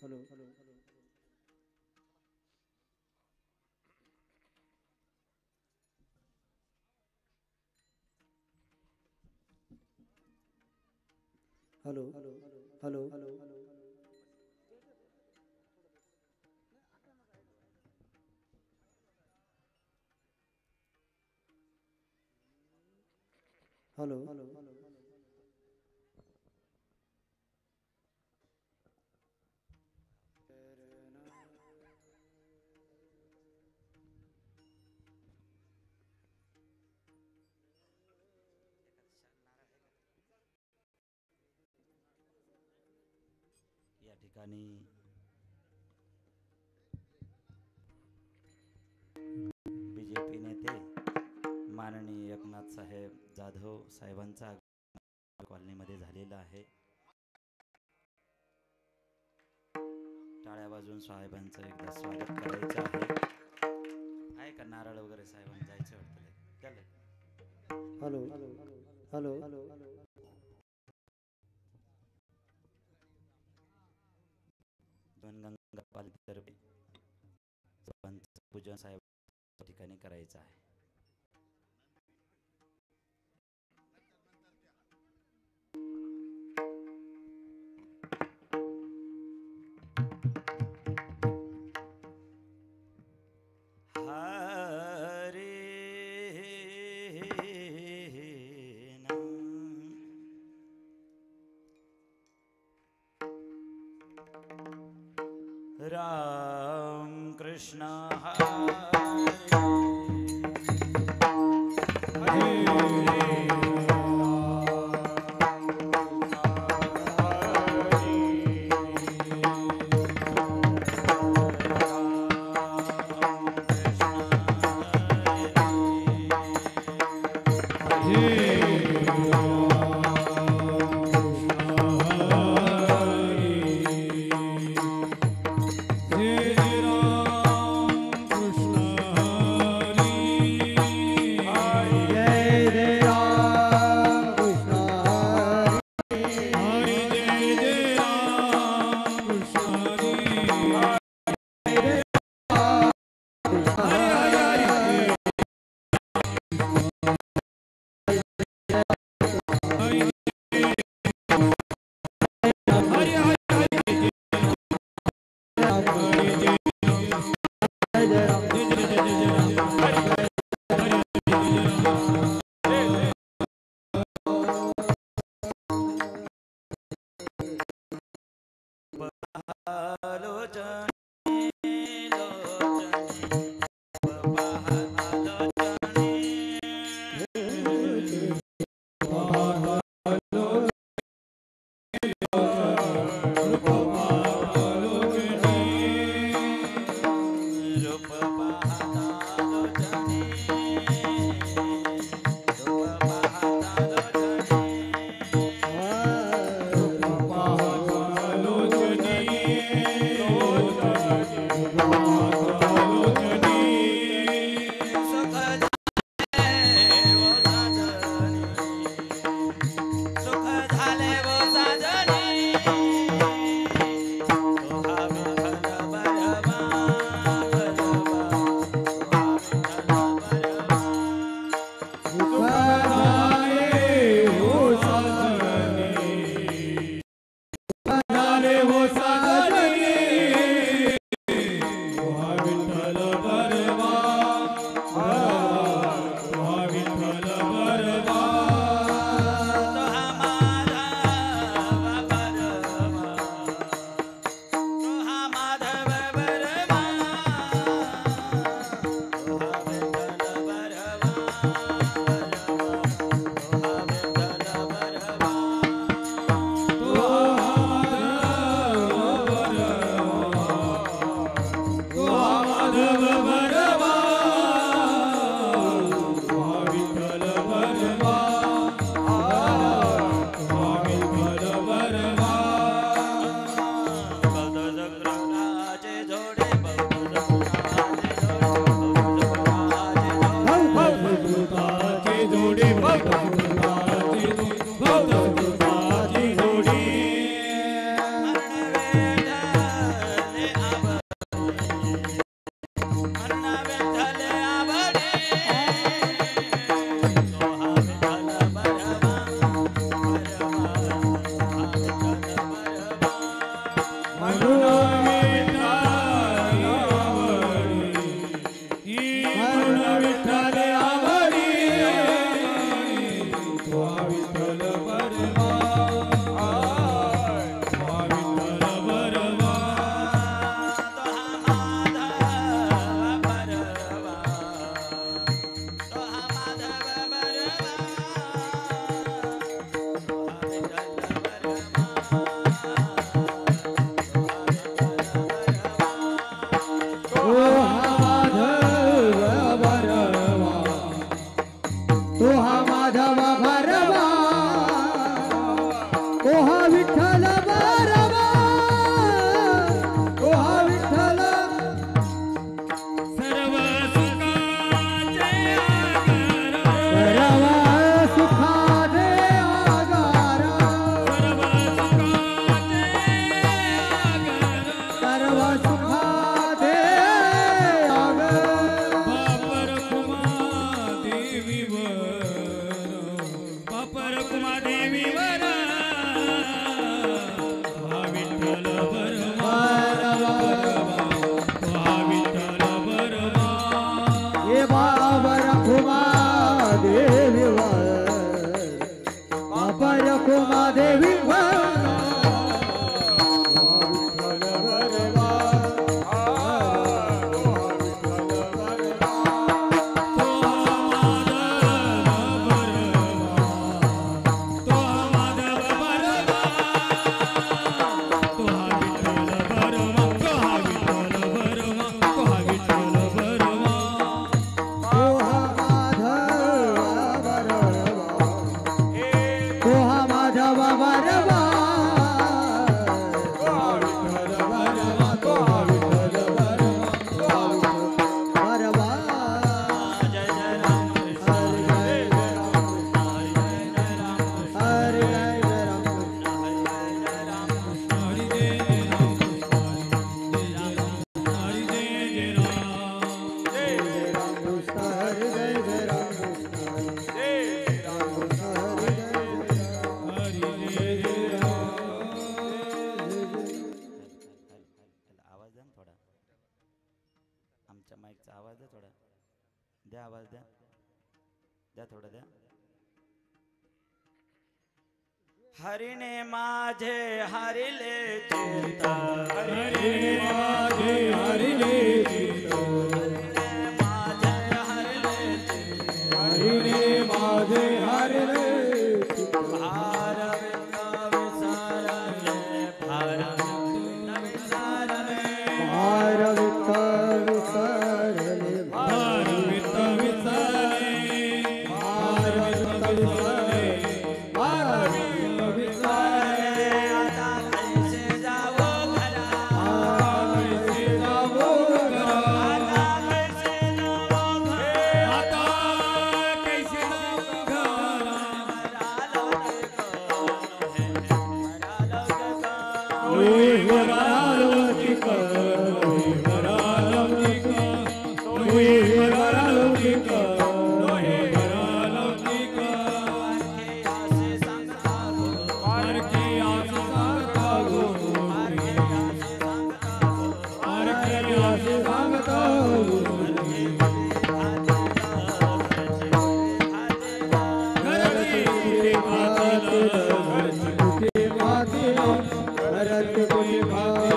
Hello hello hello या ठिकाणी BJP नेते माननीय एकनाथ साहेब जाधव साहेबांचा कॉलनीमध्ये झालेला आहे। टाळ्या वाजवून साहेबांचं एकदा स्वागत करायचं आहे का नारळ वगैरे साहेबांना जायचं वाटतं त्याला। हेलो हेलो गंगा पालिकेतर्फे पूजन साहेब ठिकाणी करायचं आहे। राम कृष्ण द्या आवाज द्या द्या थोडा द्या. हरिणे माझे हरिले चित्त हरिणे माझे हरिले चित्त हरिणे माझे हरिले चित्त भार विसारले भार विसारले भार विसारले भार भारत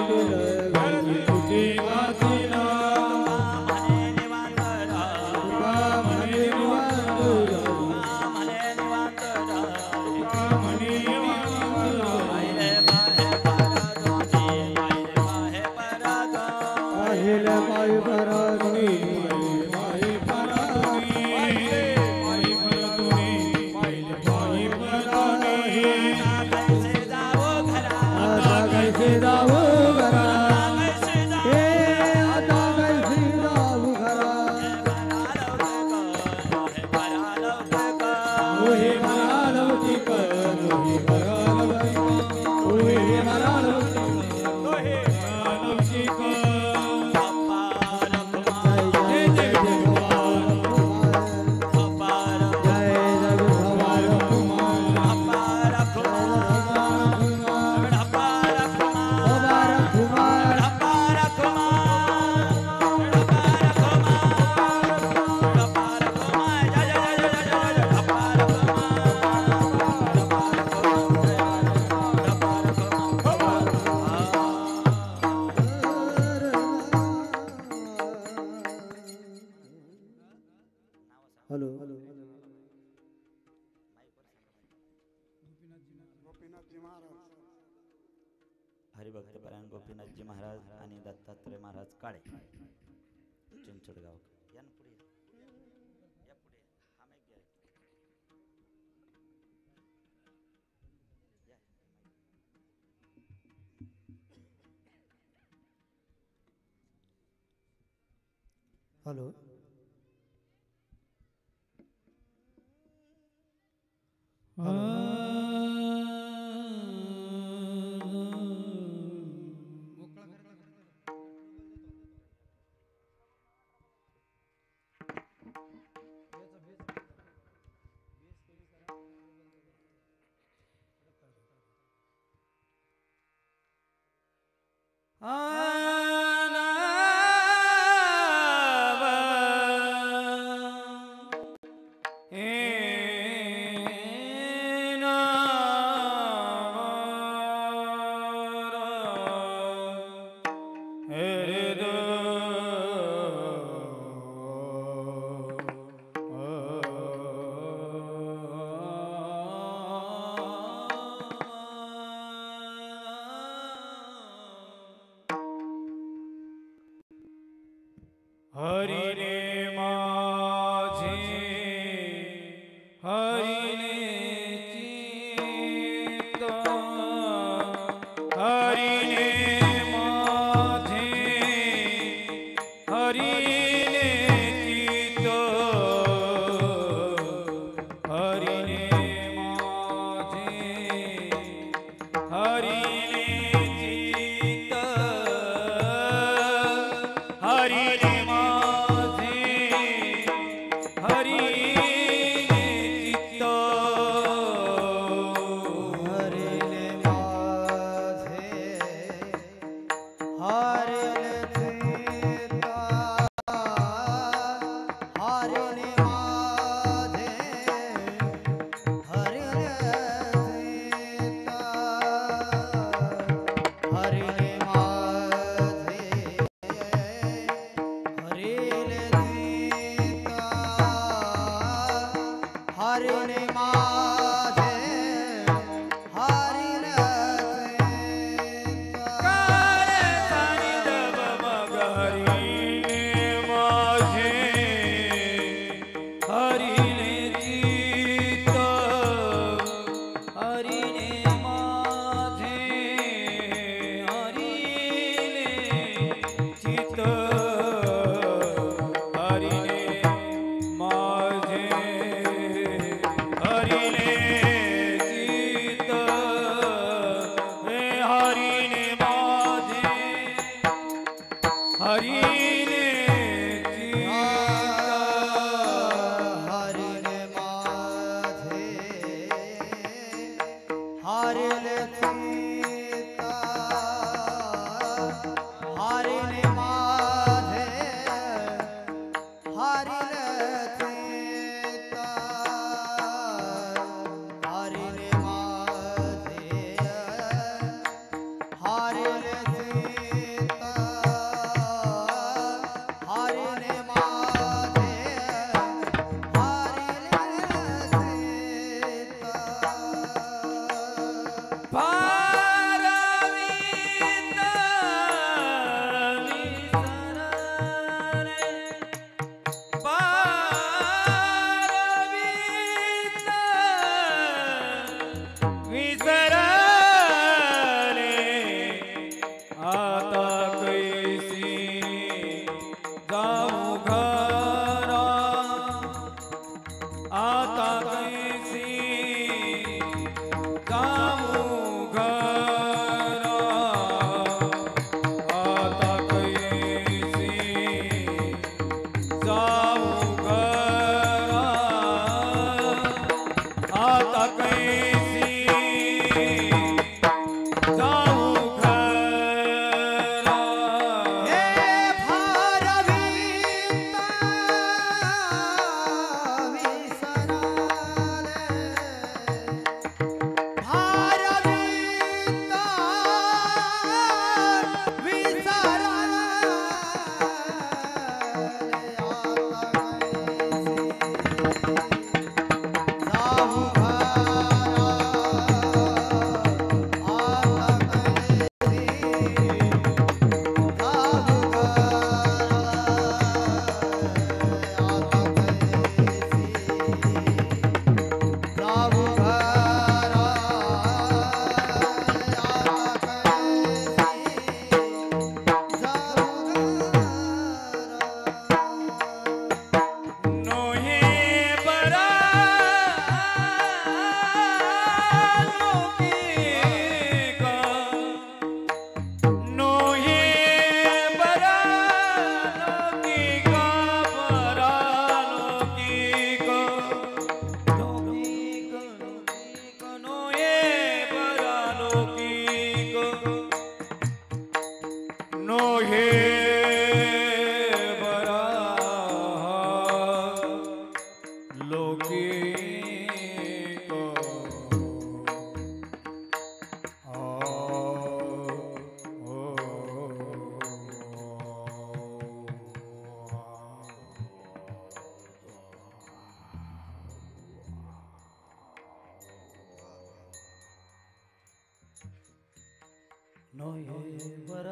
हरिभक्त परायण गोपीनाथजी महाराज आणि दत्तात्रय महाराज काळे चिंचोडगाव या ना पुढे या पुढे हा माईक घ्या या हॅलो Bye. नोहेवर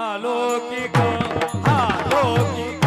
अलौकिक अलौकिक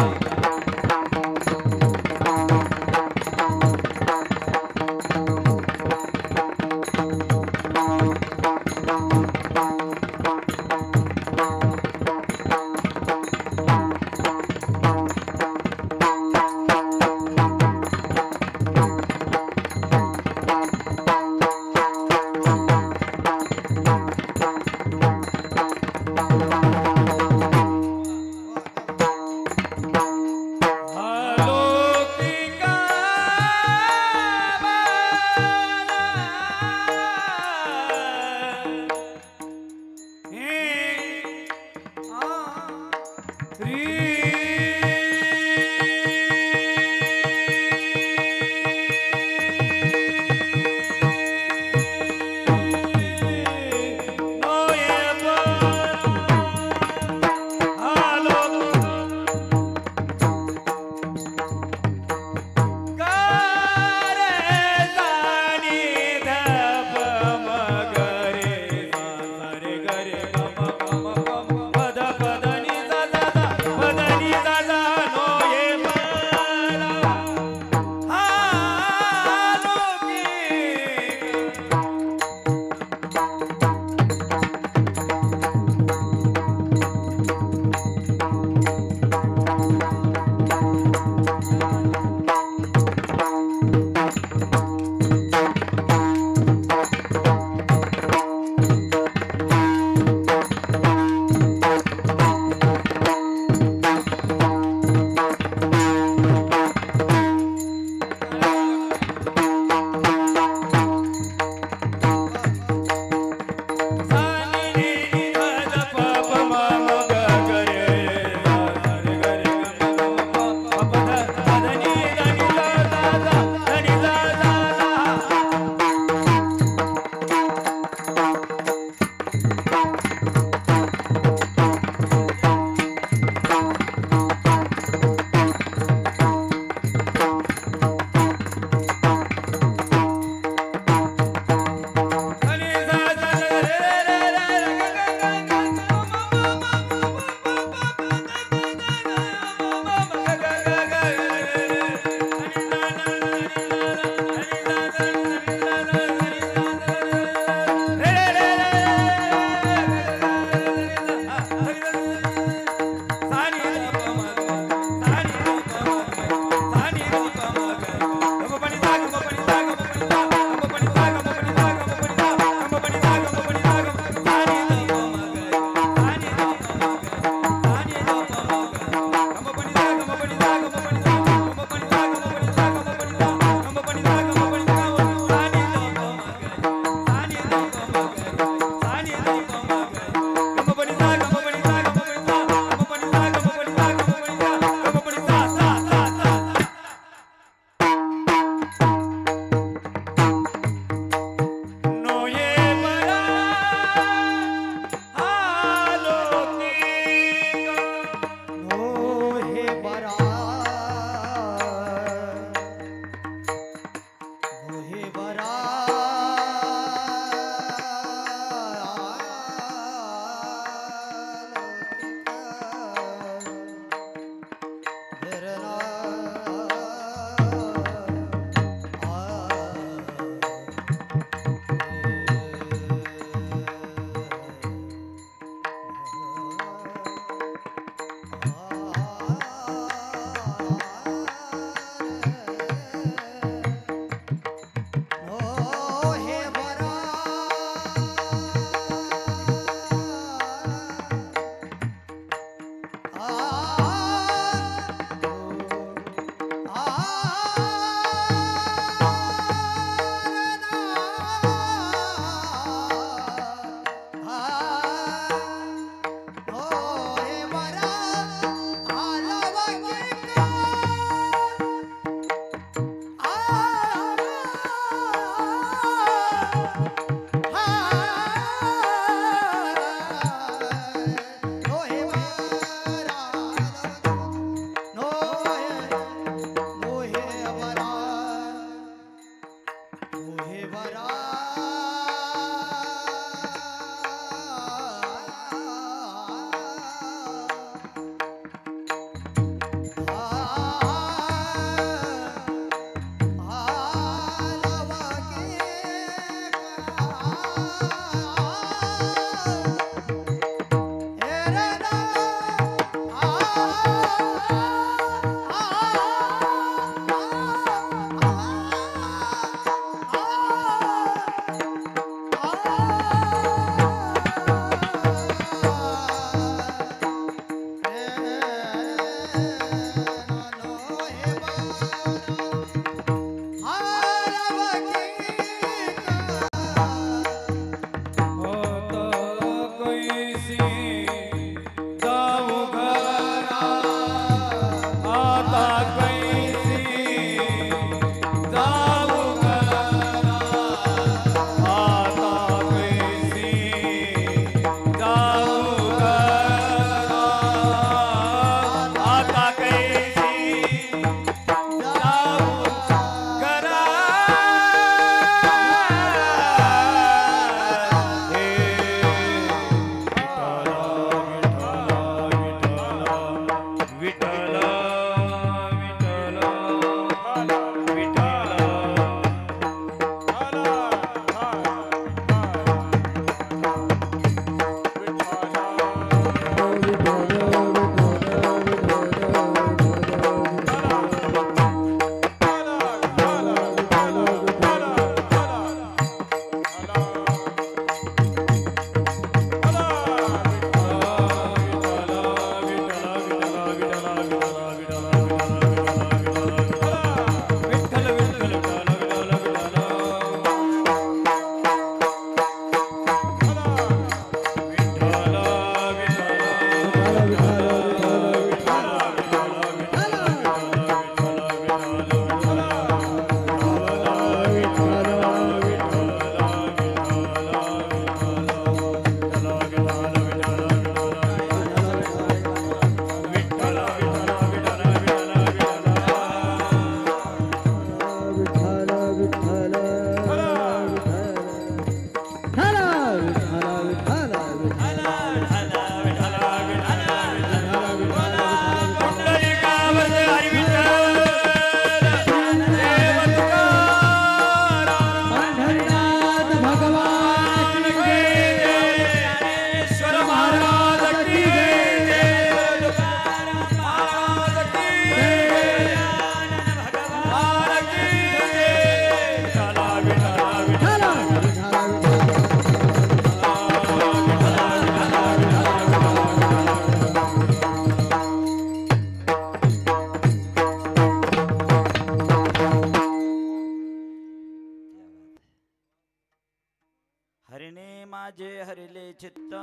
हरिने माझे हरिले चित्त,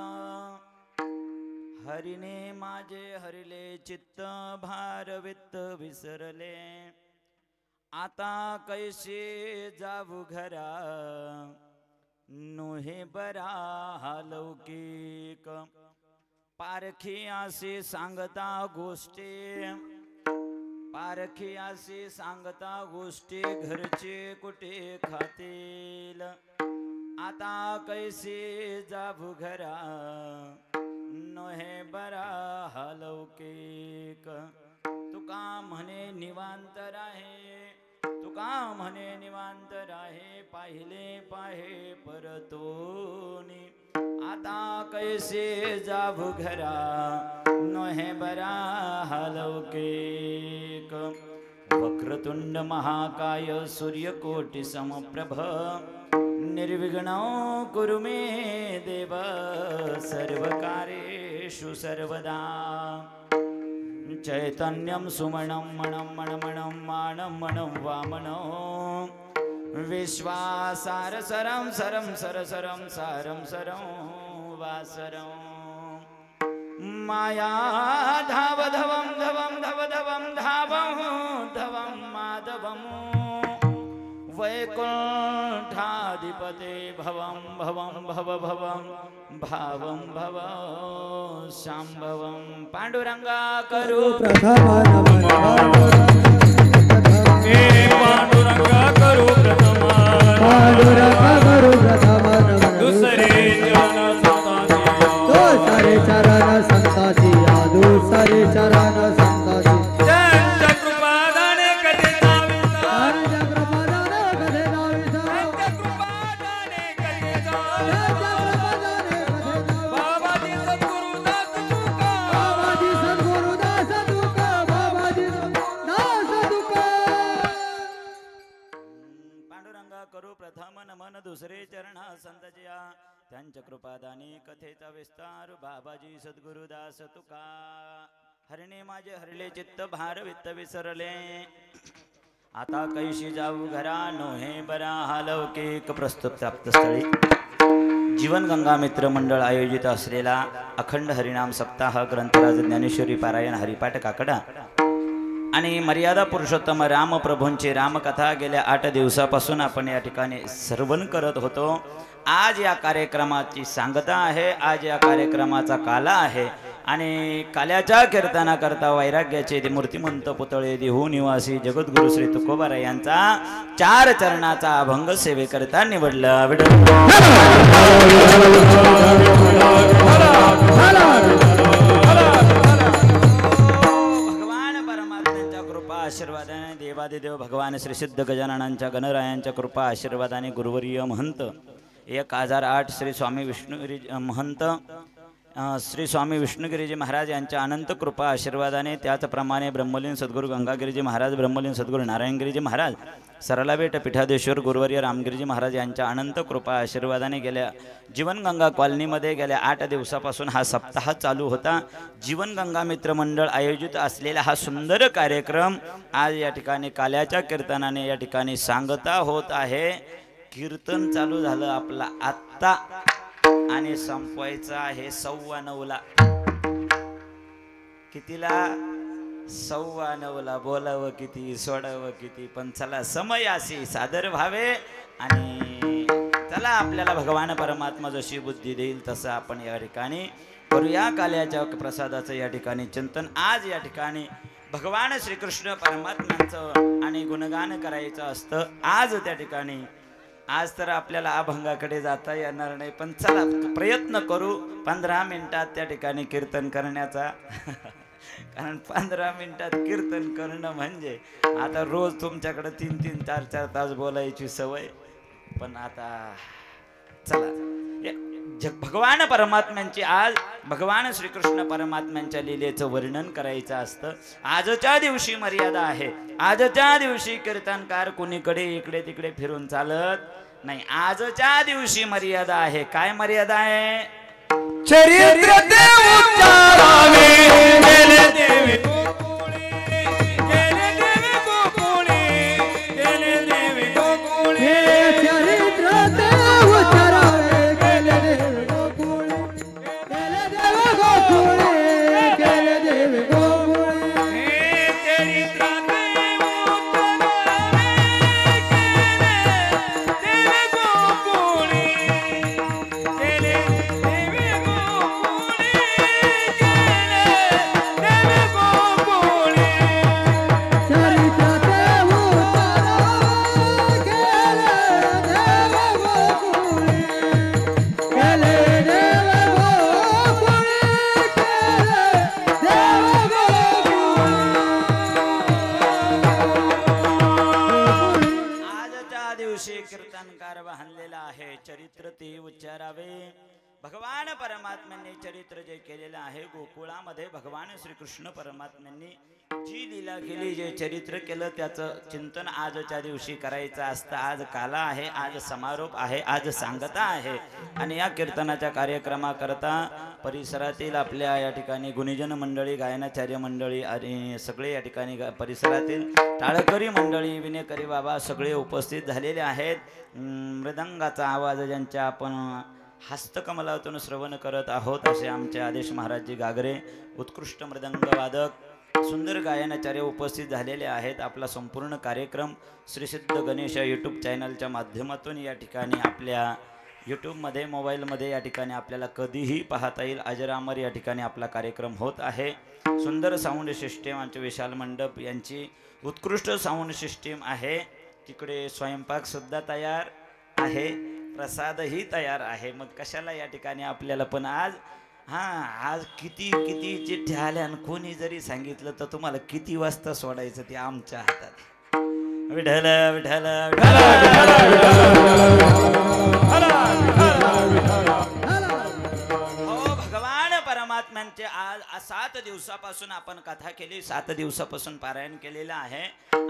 हरिने माझे हरिले चित्त, भारवित्त विसरले, आता कैसे जाऊ घरा, नोहे बरा लौकिक, पारखी असे सांगता गोष्टी, पारखी असे सांगता गोष्टी, घरचे कुठे खातील, आता कैसे जाऊ घरा, नोहे बरा लौकिक, तुका म्हणे निवांत राहे, तुका म्हणे निवांत राहे, पाहिले पाहे परतोनी, आता कैसे जाऊ घरा, नोहे बरा लौकिक, वक्रतुंड महाकाय सूर्यकोटि समप्रभ, निर्विघ्नं कुरु मे देव, सर्वकार्येषु सर्वदा, चैतन्यं सुमनं मणं मणमणं मानं मणं वामनं, विश्वासार सरं सरं सरसरं सारं सरं वासरं, माया धाव धवं धवं धव धवं धावं धवं माधवं, वैकुंठाधिपते भवं भवं भव भवं भावं भव शांभवं, पांडुरंगा करू प्रथम पांडुरंगा करू प्रथम, पांडुरंगा करू प्रथम, दुसरे चरण संतांची, दुसरे चरण संतांची, दुसरे चरण संतांची, त्यांच्या कृपादाने कधी जाविसा, त्यांच्या कृपादाने कधी जाविसा, त्यांच्या कृपादाने कधी जाविसा, त्यांच्या कृपादाने कधी जाविसा, बाबाजी सद्गुरुदास तुका, बाबाजी सद्गुरुदास तुका, बाबाजी दास तुका, पांडुरंगा करू प्रथम नमन, दुसरे चरण संतजिया, त्यांच्या कृपादानी कथेचा विस्तार, बाबाजी सद्गुरुदास तुका, हरिणे माझे हरले चित्त, भार वित्त विसरले, आता कैशी जाऊ घरा, नोहे बरा लौकिक. प्रस्तुत प्राप्तस्थळी जीवनगंगा मित्र मंडळ आयोजित असलेला अखंड हरिनाम सप्ताह, ग्रंथराज ज्ञानेश्वरी पारायण, हरिपाठ काकडा आणि मर्यादा पुरुषोत्तम रामप्रभूंची रामकथा गेल्या 8 दिवसापासून आपण या ठिकाणी श्रवण करत होतो. आज या कार्यक्रमाची सांगता आहे, आज या कार्यक्रमाचा काला आहे आणि काल्याच्या कीर्तनाकरता वैराग्याचे मूर्तिमंत पुतळे देहू निवासी जगद्गुरु श्री तुकोबाराय यांचा 4 चरणाचा अभंग सेवेकरता निवडला. आशीर्वादाने देवादिदेव भगवान श्री सिद्ध गजाननांच्या गणरायांच्या कृपा आशीर्वादाने गुरुवर्य महंत 1008 श्री स्वामी विष्णुगिरी महंत श्री स्वामी विष्णुगिरीजी महाराज यांच्या अनंत कृपा आशीर्वादाने, त्याचप्रमाणे ब्रह्मलीन सद्गुरू गंगागिरीजी महाराज, ब्रह्मलीन सद्गुरू नारायणगिरीजी महाराज, सरलाबेट पीठाधीश्वर गुरुवर्य रामगिरीजी महाराज यांच्या अनंत कृपा आशीर्वादाने गेल्या जीवनगंगा कॉलनीमध्ये गेल्या 8 दिवसापासून हा सप्ताह चालू होता. जीवनगंगा मित्र मंडळ आयोजित असलेला हा सुंदर कार्यक्रम आज या ठिकाणी काल्याच्या कीर्तनाने या ठिकाणी सांगता होत आहे. कीर्तन चालू झालं आपला आत्ता आणि संपवायचं आहे 9:15ला. कितीला? 9:15ला. बोलावं किती, सोडावं किती, पण चला समयासी सादर व्हावे आणि चला आपल्याला भगवान परमात्मा जशी बुद्धी देईल तसं आपण या ठिकाणी करूया काल्याच्या प्रसादाचं या ठिकाणी चिंतन. आज या ठिकाणी भगवान श्रीकृष्ण परमात्म्यांचं आणि गुणगान करायचं असतं. आज त्या ठिकाणी आज तर आपल्याला अभंगाकडे जाता येणार नाही, पण चला प्रयत्न करू 15 मिनिटात त्या ठिकाणी कीर्तन करण्याचा. कारण 15 मिनिटात कीर्तन करणं म्हणजे आता रोज तुमच्याकडे 3-3, 4-4 तास बोलायची सवय. पण आता चला भगवान परमात्म्यांची आज भगवान श्रीकृष्ण परमात्म्यांच्या लीलेचं वर्णन करायचं असतं. आजच्या दिवशी मर्यादा आहे. आजच्या दिवशी कीर्तनकार कुणीकडे इकडे तिकडे फिरून चालत नाही. आजच्या दिवशी मर्यादा आहे. काय मर्यादा आहे? चरित्र देव उच्चारावे, गेले देवी गोकुळी, गेले देवी गोकुळी, गेले देवी गोकुळी, चरित्र देव उच्चारावे, चरित्र ते उच्चारावे. भगवान परमात्म्यांनी चरित्र जे केलेलं आहे गोकुळामध्ये भगवान श्रीकृष्ण परमात्म्यांनी जी लीला केली, जे चरित्र केलं, त्याचं चिंतन आजच्या दिवशी करायचं असतं. आज काला आहे, आज समारोप आहे, आज सांगता आहे. आणि या कीर्तनाच्या कार्यक्रमाकरता परिसरातील आपल्या या ठिकाणी गुणीजन मंडळी, गायनाचार्य मंडळी आणि सगळे या ठिकाणी परिसरातील टाळकरी मंडळी, विनेकरी बाबा सगळे उपस्थित झालेले आहेत. मृदंगाचा आवाज ज्यांच्या आपण हस्तकमलातून श्रवण करत आहोत असे आमचे आदेश महाराजजी गागरे, उत्कृष्ट मृदंग वादक, सुंदर गायनाचार्य उपस्थित झालेले आहेत. आपला संपूर्ण कार्यक्रम श्री सिद्ध गणेश यूट्यूब चॅनलच्या माध्यमातून या ठिकाणी आपल्या यूट्यूबमध्ये, मोबाईलमध्ये या ठिकाणी आपल्याला कधीही पाहता येईल. अजरामर या ठिकाणी आपला कार्यक्रम होत आहे. सुंदर साऊंड सिस्टीम आमचे विशाल मंडप यांची उत्कृष्ट साऊंड सिस्टीम आहे. तिकडे स्वयंपाकसुद्धा तयार आहे, प्रसादही तयार आहे. मग कशाला या ठिकाणी आपल्याला पण आज किती चिठ्ठ्या आल्या आणि कोणी जरी सांगितलं तर तुम्हाला किती वाजता सोडायचं ते आमच्या हातात. विठ्ठल विठ्ठल हो भगवान परमात्म्यांचे आज 7 दिवसापासून आपण कथा केली, 7 दिवसापासून पारायण केलेलं आहे.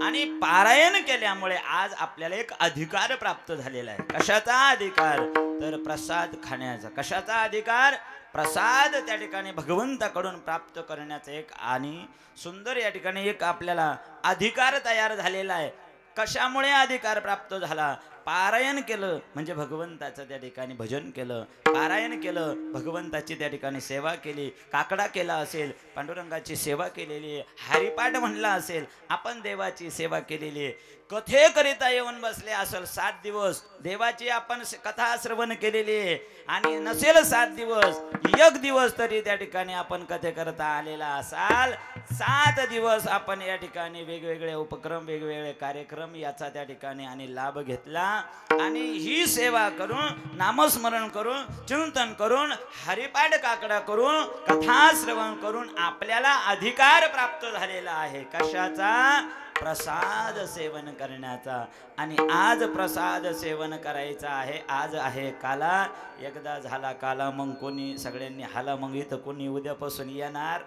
आणि पारायण केल्यामुळे आज आपल्याला एक अधिकार प्राप्त झालेला आहे. कशाचा अधिकार? तर प्रसाद खाण्याचा. कशाचा अधिकार? प्रसाद त्या ठिकाणी भगवंताकडून प्राप्त करण्याचा एक आणि सुंदर या ठिकाणी एक आपल्याला अधिकार तयार झालेला आहे. कशामुळे अधिकार प्राप्त झाला? पारायण केलं म्हणजे भगवंताचं त्या ठिकाणी भजन केलं, पारायण केलं, भगवंताची त्या ठिकाणी सेवा केली, काकडा केला असेल, पांडुरंगाची सेवा केलेली आहे, हरिपाठ म्हणला असेल, आपण देवाची सेवा केलेली आहे. कथेकरिता येऊन बसले असेल 7 दिवस देवाची आपण कथा श्रवण केलेली आहे. आणि नसेल 7 दिवस, 1 दिवस तरी त्या ठिकाणी आपण कथेकरता आलेला असाल. 7 दिवस आपण या ठिकाणी वेगवेगळे उपक्रम, वेगवेगळे कार्यक्रम याचा त्या ठिकाणी आणि लाभ घेतला. आणि ही सेवा करून, नामस्मरण करून, चिंतन करून, हरिपाठ काकडा करून, कथा श्रवण करून आपल्याला अधिकार प्राप्त झालेला आहे. कशाचा? प्रसाद सेवन करण्याचा. आणि आज प्रसाद सेवन करायचा आहे. आज आहे काला. एकदा झाला काला मग कोणी सगळ्यांनी हाला, मग इथं कोणी उद्यापासून येणार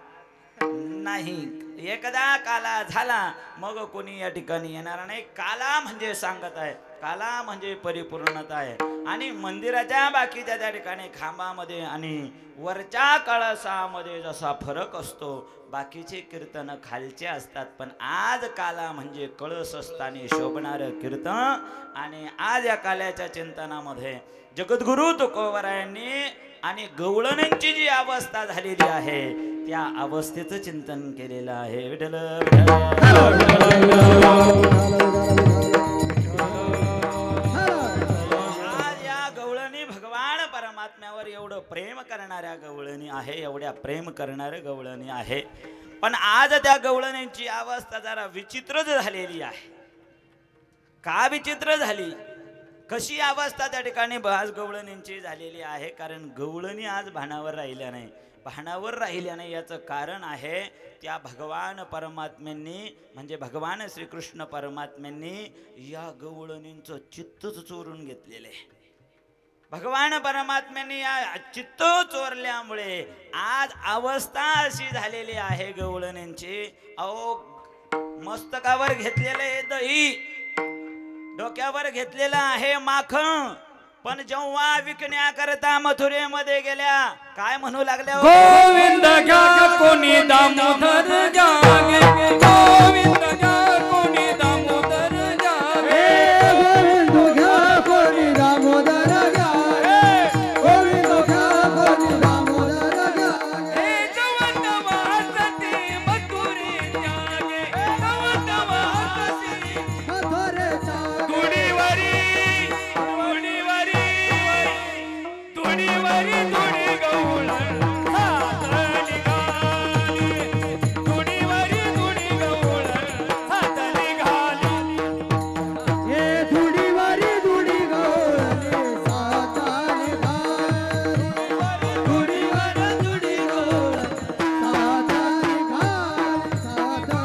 नाही. एकदा काला झाला मग कोणी या ठिकाणी येणार नाही. काला म्हणजे सांगत आहे, काला म्हणजे परिपूर्णता आहे. आणि मंदिराच्या बाकीच्या त्या ठिकाणी खांबामध्ये आणि वरच्या कळसामध्ये जसा फरक असतो, बाकीचे कीर्तन खालचे असतात. पण आज काला म्हणजे कळस असताना शोभणारं कीर्तन. आणि आज या काल्याच्या चिंतनामध्ये जगद्गुरु तुकोबरायांनी आणि गवळणींची जी अवस्था झालेली आहे त्या अवस्थेचं चिंतन केलेलं आहे. विठ्ठल आज या गवळणी भगवान परमात्म्यावर एवढं प्रेम करणाऱ्या गवळणी आहे, एवढ्या प्रेम करणारे गवळणी आहे. पण आज त्या गवळणींची अवस्था जरा विचित्रच झालेली आहे. का विचित्र झाली? कशी अवस्था त्या ठिकाणी आज गवळणींची झालेली आहे? कारण गवळणी आज भानावर राहिल्या नाही. भानावर राहिल्या नाही याचं कारण आहे त्या भगवान परमात्म्यांनी म्हणजे भगवान श्रीकृष्ण परमात्म्यांनी या गवळणींचं चित्तच चोरून घेतलेलं आहे. भगवान परमात्म्यांनी या चित्त चोरल्यामुळे आज अवस्था अशी झालेली आहे गवळणींची. अहो, मस्तकावर घेतलेलं आहे दही, डोक्यावर घेतलेलं आहे माखण, पण जेव्हा विकण्याकरता मथुरेमध्ये गेल्या काय म्हणू लागल्या? गोविंद घ्या कोणी दामोदर जागे, गोविंद घ्या कोणी दामोदर जागे, गोविंद घ्या कोणी दामोदर घ्या, गोविंद घ्या कोणी दामोदर घ्या. हे जवंत वासती मथुरी जागे, जवंत वासती मथुरेचा तुडीवरी तुडी गवळण हात निघाली, तुडीवरी तुडी गवळण हात निघाली. हे धुडीवारी धुडी गवळणी साता निघाली, धुडीवर धुडी गवळणी साता निघाली, साता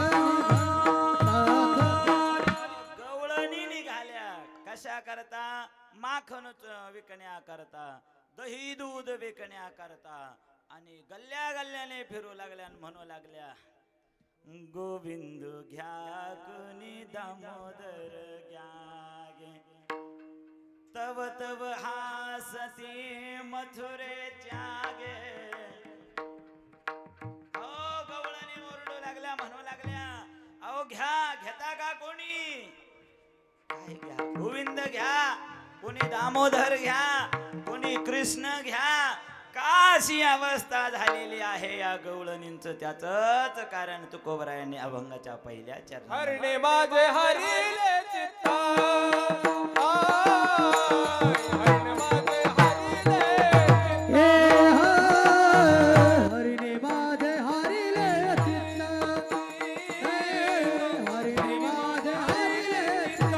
निघाली. गवळणी निघाल्या कशा करता? माखन विकण्या विकण्याकरता दही दूध विकण्याकरता आणि गल्ल्या गल्ल्याने फिरू लागल्या आणि म्हणू लागल्या गोविंद घ्या कुणी दामोदर घ्या गे तव तव हासती मथुरेच्या गे गवळणी ओरडू लागल्या म्हणू लागल्या अहो घ्या घेता का कोणी काय घ्या गोविंद घ्या कोणी दामोदर घ्या कोणी कृष्ण घ्या का अशी अवस्था झालेली आहे या गवळणींचं त्याच कारण तुकोबरायांनी अभंगाच्या पहिल्या चरणात हरणे माझे हरिले चित्ता हरणे माझे हरिले हरिणे माझे हरिले चित्त हरिणे माझे हरिले चित्त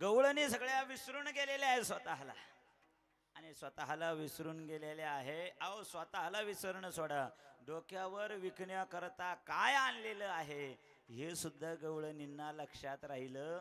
गवळणी सगळ्या विसरून गेलेल्या आहे स्वतःला आणि स्वतःला विसरून गेलेले आहे अहो स्वतःला विसरणं सोडा डोक्यावर विकण्याकरता काय आणलेलं आहे हे सुद्धा गवळणींना लक्षात राहिलं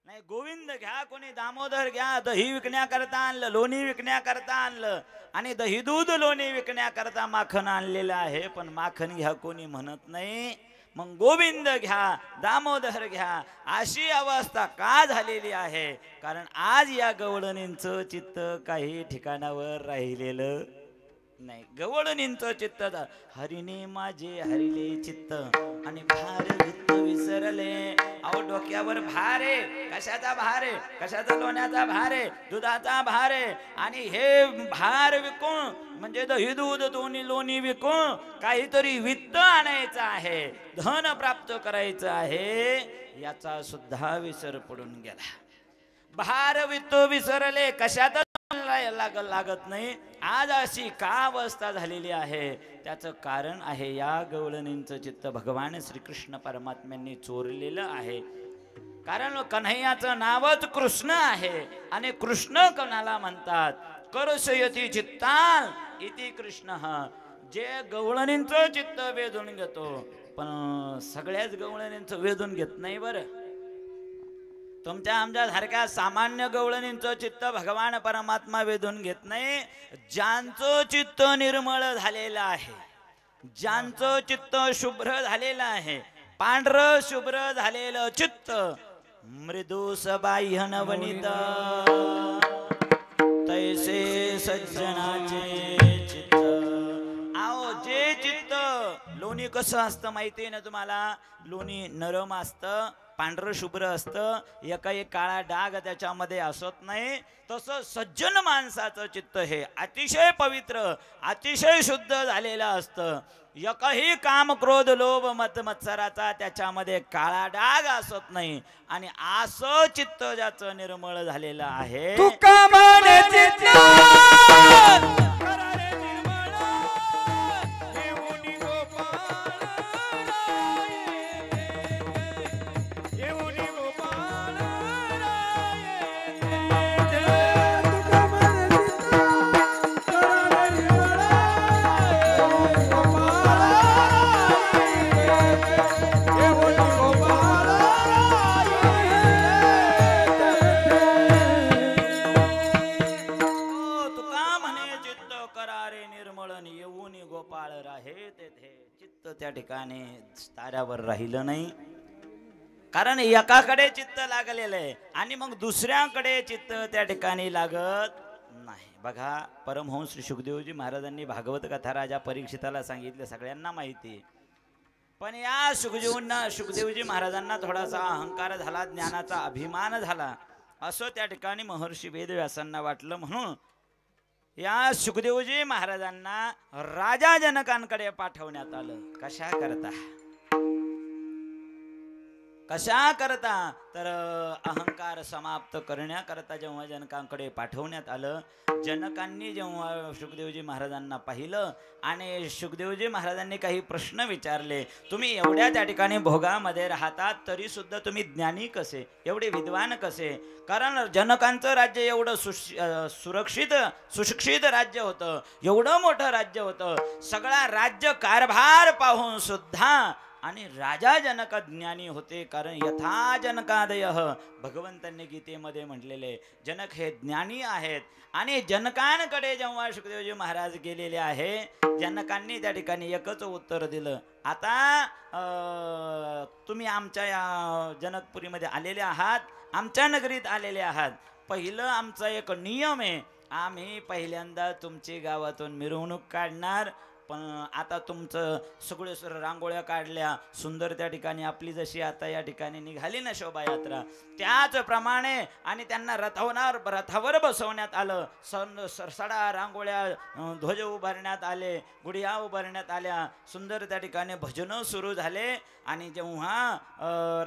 नाही गोविंद घ्या कोणी दामोदर घ्या दही विकण्याकरता आणलं लोणी विकण्याकरता आणलं आणि दही दूध लोणी विकण्याकरता माखन आणलेलं आहे पण माखन घ्या कोणी म्हणत नाही मग गोविंद घ्या दामोदर घ्या अशी अवस्था का झालेली आहे कारण आज या गवळणींचं चित्त काही ठिकाणावर राहिलेलं नाही गवळणींचं चित्त हरिने माझे हरिले चित्त आणि भार वित्त विसरले अहो डोक्यावर भार आहे कशाचा भार आहे कशाचा लोण्याचा भार आहे दुधाचा भार आहे आणि हे भार विकून म्हणजे दही दूध दोन्ही लोणी विकून काहीतरी वित्त आणायचं आहे धन प्राप्त करायचं आहे याचा सुद्धा विसर पडून गेला भार वित्त विसरले कशात लागत नाही आज अशी का अवस्था झालेली आहे त्याचं कारण आहे या गवळणींचं चित्त भगवान श्रीकृष्ण परमात्म्यांनी चोरलेलं आहे कारण कन्हैयाचं नावच कृष्ण आहे आणि कृष्ण कोणाला म्हणतात करसयती चित्ताल इति कृष्ण जे गवळणींचं चित्त वेधून घेतो पण सगळ्याच गवळणींचं वेधून घेत नाही बरं तुमच्या आमच्या सारख्या सामान्य गवळणींचं चित्त भगवान परमात्मा वेधून घेत नाही ज्यांचं चित्त निर्मळ झालेलं आहे ज्यांचं चित्त शुभ्र झालेलं आहे पांढरं शुभ्र झालेलं चित्त मृदूस बाह्य नवनीत तैसे सज्जनाचे चित्त आओ जे चित्त लोणी कसं असतं माहितीये ना तुम्हाला लोणी नरम असतं पांढरं शुभ्र असतं एकाही काळा डाग त्याच्यामध्ये असत नाही तसं सज्जन माणसाचं चित्त हे अतिशय पवित्र अतिशय शुद्ध झालेलं असतं एकही काम क्रोध लोभ मत मत्सराचा त्याच्यामध्ये काळा डाग असत नाही आणि असं चित्त ज्याचं निर्मळ झालेलं आहे तुका माने चित्त त्या ठिकाणी ताऱ्यावर राहिलं नाही, कारण एकाकडे चित्त लागलेलं आहे आणि मग दुसऱ्याकडे चित्त त्या ठिकाणी लागत नाही. बघा, परमहंस श्री सुखदेवजी महाराजांनी भागवत कथा राजा परीक्षिताला सांगितले, सगळ्यांना माहिती आहे. पण या सुखदेवजी महाराजांना थोडासा अहंकार झाला, ज्ञानाचा अभिमान झाला, असं त्या ठिकाणी महर्षी वेदव्यासांना वाटलं. म्हणून या सुखदेवजी महाराजांना राजा जनकांकडे पाठवण्यात आलं. कशा करता तर अहंकार समाप्त करण्याकरता जेव्हा जनकांकडे पाठवण्यात आलं, जनकांनी जेव्हा सुखदेवजी महाराजांना पाहिलं आणि सुखदेवजी महाराजांनी काही प्रश्न विचारले. तुम्ही एवढ्या त्या ठिकाणी भोगामध्ये राहतात तरी सुद्धा तुम्ही ज्ञानी कसे, एवढे विद्वान कसे? कारण जनकांचं राज्य एवढं सुशिक्षित राज्य होतं, एवढं मोठं राज्य होतं, सगळा राज्य कारभार पाहून सुद्धा आणि राजा जनक ज्ञानी होते. कारण यथा जनकादयः भगवंतांनी गीतेमध्ये म्हटलेले, जनक हे ज्ञानी आहेत. आणि जनकांकडे जेव्हा सुखदेवजी महाराज गेलेले आहे, जनकांनी त्या ठिकाणी एकच उत्तर दिलं, आता तुम्ही आमच्या या जनकपुरीमध्ये आलेले आहात, आमच्या नगरीत आलेले आहात. पहिलं आमचा एक नियम आहे, आम्ही पहिल्यांदा तुमची गावातून मिरवणूक काढणार. पण आता तुमचं सगळे रांगोळ्या काढल्या सुंदर, त्या ठिकाणी आपली जशी आता या ठिकाणी निघाली ना शोभायात्रा, त्याचप्रमाणे आणि त्यांना रथावर बसवण्यात आलं. सडा रांगोळ्या, ध्वज उभारण्यात आले, गुढिया उभारण्यात आल्या, सुंदर त्या ठिकाणी भजनं सुरू झाले. आणि जेव्हा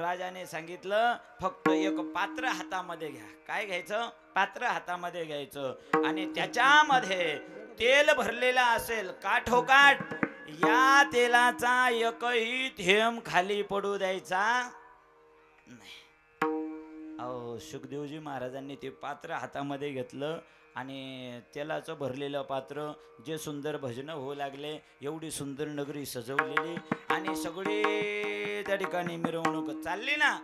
राजाने सांगितलं फक्त एक पात्र हातामध्ये घ्या, काय घ्यायचं? पात्र हातामध्ये घ्यायचं आणि त्याच्यामध्ये तेल भरलेला असेल काठोकाठ, या तेलाचा एकही थेंब खाली पडू द्यायचा नाही. अहो, सुखदेवजी महाराजांनी ते पात्र हातामध्ये घेतलं आणि तेलाचं भरलेलं पात्र, जे सुंदर भजनं होऊ लागले, एवढी सुंदर नगरी सजवलेली आणि सगळी त्या ठिकाणी मिरवणूक चालली ना,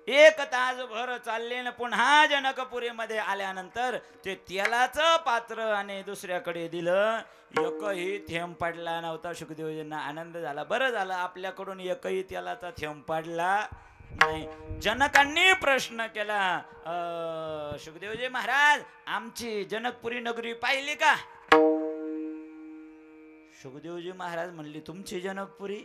एक तासभर चालले ना. पुन्हा जनकपुरीमध्ये आल्यानंतर ते तेलाचं पात्र आणि दुसऱ्याकडे दिलं, एकही थेंब पडला नव्हता. सुखदेवजींना आनंद झाला, बरं झालं आपल्याकडून एकही तेलाचा थेंब पडला नाही. जनकांनी प्रश्न केला, सुखदेवजी महाराज, आमची जनकपुरी नगरी पाहिली का? सुखदेवजी महाराज म्हणले, तुमची जनकपुरी?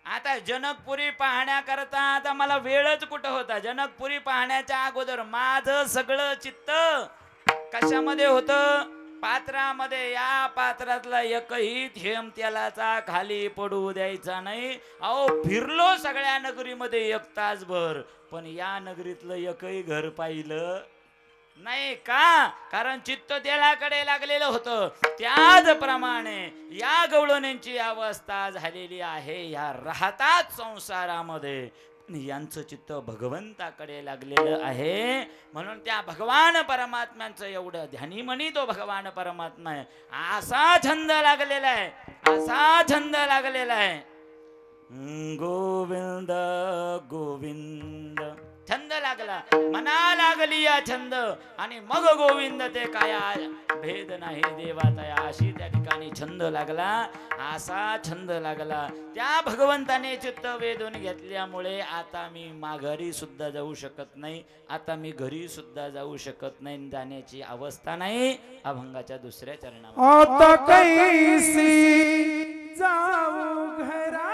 आता जनकपुरी पाहण्याकरता आता मला वेळच कुठं होता. जनकपुरी पाहण्याच्या अगोदर माझं सगळं चित्त कशामध्ये होतं? पात्रामध्ये. या पात्रातला एकही थेंब तेलाचा खाली पडू द्यायचा नाही. अहो, फिरलो सगळ्या नगरीमध्ये एक तासभर, पण या नगरीतलं एकही घर पाहिलं नाही. का? कारण चित्त तेलाकडे लागलेलं होतं. त्याचप्रमाणे या गवळण्यांची अवस्था झालेली आहे. या राहतात संसारामध्ये, यांचं चित्त भगवंताकडे लागलेलं आहे. म्हणून त्या भगवान परमात्म्यांचं एवढं ध्यानीमणी तो भगवान परमात्मा आहे. असा छंद लागलेला आहे, असा छंद लागलेला आहे. गोविंद गोविंद छंद लागला, मना लागली या छंद आणि मग गोविंद ते काय भेद नाही देवाचा, अशी त्या ठिकाणी छंद लागला. असा छंद लागला, त्या भगवंताने चित्त वेधून घेतल्यामुळे आता मी माघारी सुद्धा जाऊ शकत नाही, आता मी घरी सुद्धा जाऊ शकत नाही, जाण्याची अवस्था नाही. अभंगाच्या दुसऱ्या चरणावर आता कैसी जाऊ घरा,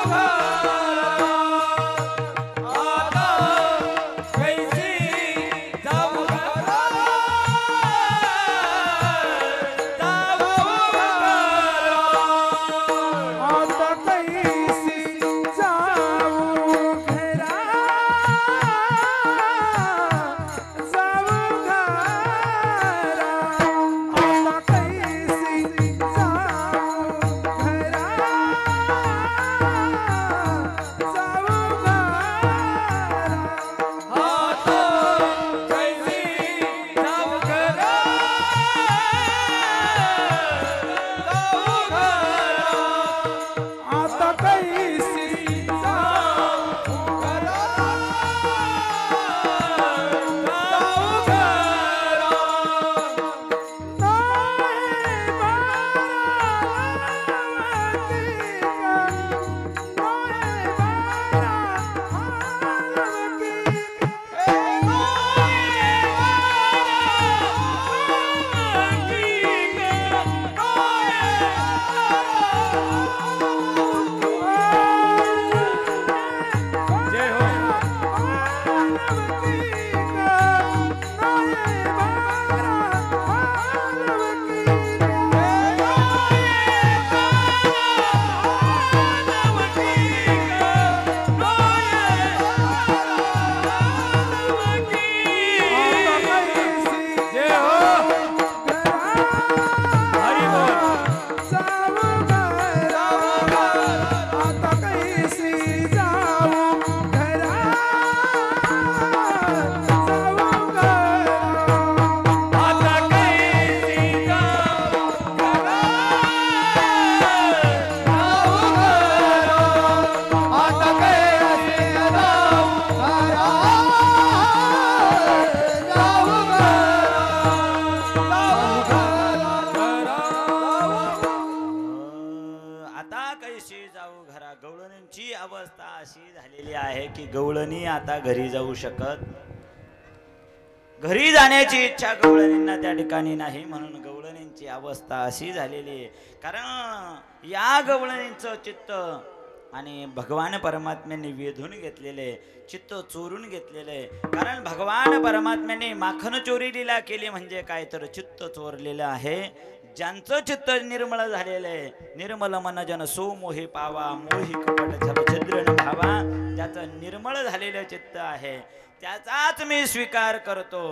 आता गवळणींची अवस्था अशी झालेली आहे की गवळणी आता घरी जाऊ शकत, घरी जाण्याची इच्छा गवळणींना त्या ठिकाणी नाही, म्हणून गवळणींची अवस्था अशी झालेली आहे. कारण या गवळणींचं चित्त आणि भगवान परमात्म्यांनी वेधून घेतलेले, चित्त चोरून घेतलेले. कारण भगवान परमात्म्याने माखन चोरी लीला केली म्हणजे काय तर चित्त चोरलेलं आहे. ज्यांचं चित्त निर्मळ झालेलं आहे, निर्मल मन जन सो मोही पावा, मोही कपट छल छिद्र न भावा, ज्याचं निर्मळ झालेलं चित्त आहे त्याचाच मी स्वीकार करतो.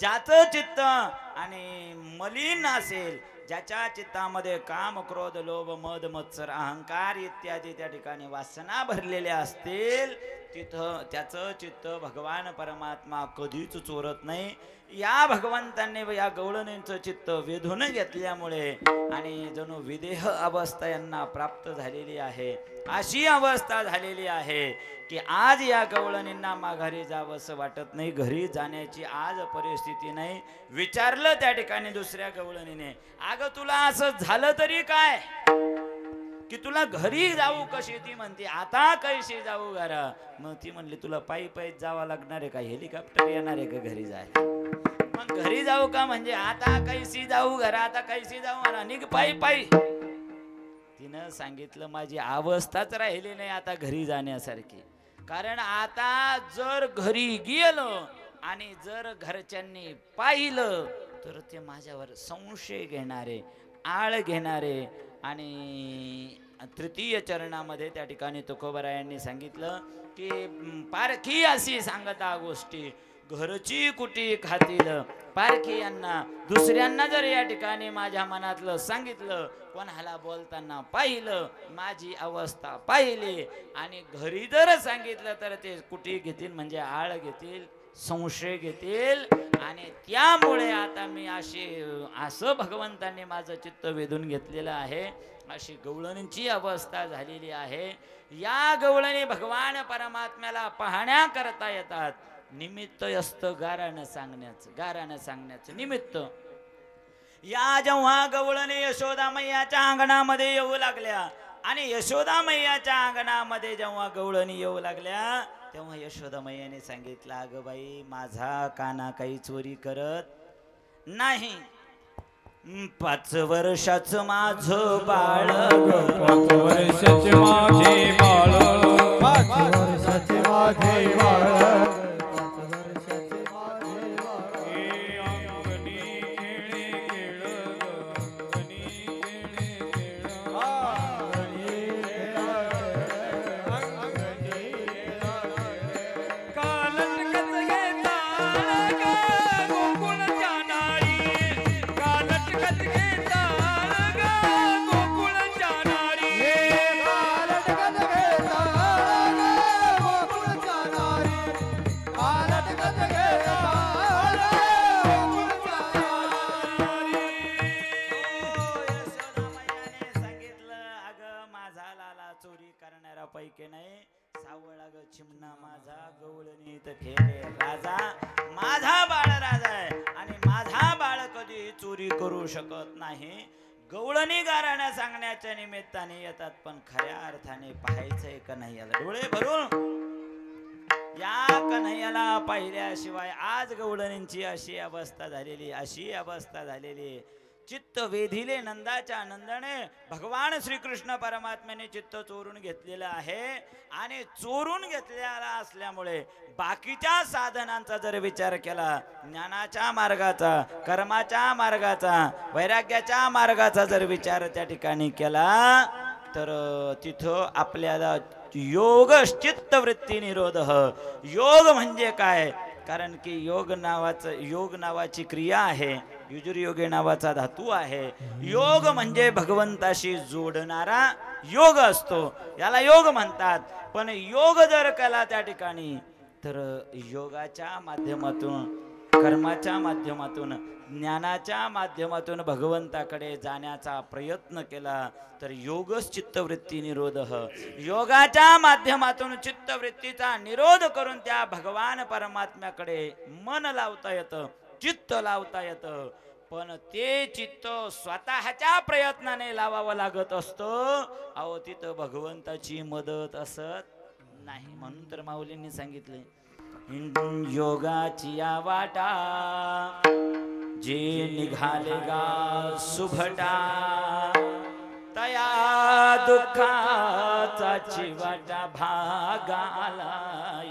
ज्याचं चित्त आणि मलिन असेल, ज्याच्या चित्तामध्ये काम क्रोध लोभ मद मत्सर अहंकार इत्यादी त्या ठिकाणी वासना भरलेल्या असतील, तिथं त्याचं चित्त भगवान परमात्मा कधीच चोरत नाही. या भगवंतांनी या गवळणींचं चित्त वेधून घेतल्यामुळे आणि जणू विदेह अवस्था यांना प्राप्त झालेली आहे. अशी अवस्था झालेली आहे की आज या गवळणींना माघारी जावंसं वाटत नाही, घरी जाण्याची आज परिस्थिती नाही. विचारलं त्या ठिकाणी दुसऱ्या गवळणीने, अगं तुला असं झालं तरी काय की तुला घरी जाऊ कशी? ती म्हणते आता कैशी जाऊ घरा. मग ती म्हणली तुला पायी पायी जावं लागणार आहे का, हेलिकॉप्टर येणार आहे का घरी जायला? मग घरी जाऊ का म्हणजे आता कैसी जाऊ घरा, आता कैसी जाऊ म्हणा, निघ पायी पायी. तिनं सांगितलं माझी अवस्थाच राहिली नाही आता घरी जाण्यासारखी. कारण आता जर घरी गेलो आणि जर घरच्यांनी पाहिलं तर ते माझ्यावर संशय घेणारे, आळ घेणारे. आणि तृतीय चरणामध्ये त्या ठिकाणी तुकोबरायांनी सांगितलं की पारखी अशी सांगता गोष्टी घरची कुटी खातील. पारखी यांना दुसऱ्यांना जर या ठिकाणी माझ्या मनातलं सांगितलं, कोणाला बोलताना पाहिलं, माझी अवस्था पाहिली आणि घरी जर सांगितलं तर ते कुटी घेतील म्हणजे आळ घेतील, संशय घेतील. आणि त्यामुळे आता मी असं भगवंतांनी माझं चित्त वेधून घेतलेलं आहे. अशी गवळणींची अवस्था झालेली आहे. या गवळणी भगवान परमात्म्याला पाहण्या करता येतात. निमित्त असतं गारानं सांगण्याचं निमित्त. या जेव्हा गवळणी यशोदा मैयाच्या अंगणामध्ये येऊ लागल्या आणि यशोदा मैयाच्या अंगणामध्ये जेव्हा गवळणी येऊ लागल्या तेव्हा यशोदा मैयाने सांगितलं, अगं बाई माझा काना काही चोरी करत नाही. 5 वर्षाचं माझं बाळ, 5 वर्षाचे माझे बाळ, 5 वर्षाचे माझे बाळ, पैकी नाही सावळा ग चिमणा माझा, गवळणी तर खेळे राजा. माझा बाळ राजा आहे आणि माझा बाळ कधी चोरी करू शकत नाही. गवळणी गाराण्या सांगण्याच्या निमित्ताने येतात, पण खऱ्या अर्थाने पाहायचंय कन्हैयाला डोळे भरून. या कन्हैयाला पाहिल्याशिवाय आज गवळणींची अशी अवस्था झालेली. चित्त वेधिले नंदाच्या नंदाने भगवान श्रीकृष्ण परमात्म्याने चित्त चोरून घेतलेलं आहे. आणि चोरून घेतलेला असल्यामुळे बाकीच्या साधनांचा जर विचार केला, ज्ञानाच्या मार्गाचा, कर्माच्या मार्गाचा, वैराग्याच्या मार्गाचा जर विचार त्या ठिकाणी केला तर तिथं आपल्याला योग चित्तवृत्ती निरोध. योग म्हणजे काय? कारण की योग नावाची क्रिया आहे, युजुर्योगे नावाचा धातू आहे. योग म्हणजे भगवंताशी जोडणारा योग असतो, याला योग म्हणतात. पण योग जर केला त्या ठिकाणी तर योगाच्या माध्यमातून, कर्माच्या माध्यमातून, ज्ञानाच्या माध्यमातून भगवंताकडे जाण्याचा प्रयत्न केला तर योगच चित्तवृत्ती निरोध. योगाच्या माध्यमातून चित्तवृत्तीचा निरोध करून त्या भगवान परमात्म्याकडे मन लावता येतं, चित्त लावता येतं. पण ते चित्त स्वतःच्या प्रयत्नाने लावावं लागत असतं. अहो तिथं भगवंताची मदत असत नाही. म्हणून तर माऊलींनी सांगितले योगाची या वाटा जे निघाले गा सुभटा तया दुःखाचा चिवाटा भागाला.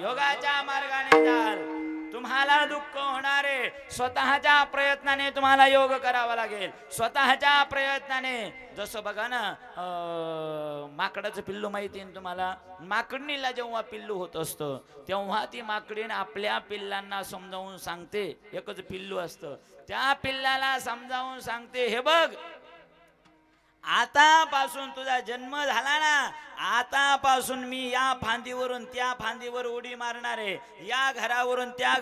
योगाच्या मार्गाने जाल तुम्हाला दुःख होणार आहे. स्वतःच्या प्रयत्नाने तुम्हाला योग करावा लागेल. स्वतःच्या प्रयत्नाने. जसं बघा ना माकडाचं पिल्लू माहिती आहे तुम्हाला. माकडणीला जेव्हा पिल्लू होत असतं तेव्हा ती माकडीन आपल्या पिल्लांना समजावून सांगते. एकच पिल्लू असतं. त्या पिल्लाला समजावून सांगते हे बघ आतापासून तुझा जन्म झाला ना आतापासून मी या फांदीवरून त्या फांदीवर उडी मारणार आहे. या घरावरून त्या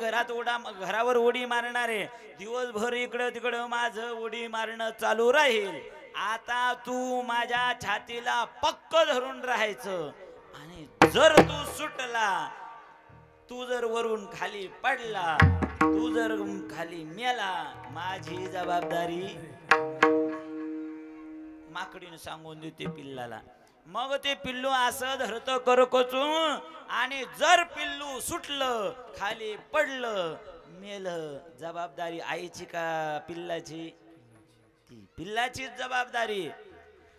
घरावर उडी मारणार आहे. दिवसभर इकडं तिकडं माझं उडी मारणं चालू राहील. आता तू माझ्या छातीला पक्क धरून राहायचं. आणि जर तू सुटला तू जर वरून खाली पडला तू जर खाली मेला माझी जबाबदारी. माकडीने सांगून देते पिल्लाला. मग ते पिल्लू असं धरतं करकोचून. आणि जर पिल्लू सुटलं खाली पडलं मेलं जबाबदारी आईची का पिल्लाची? ती पिल्लाचीच जबाबदारी.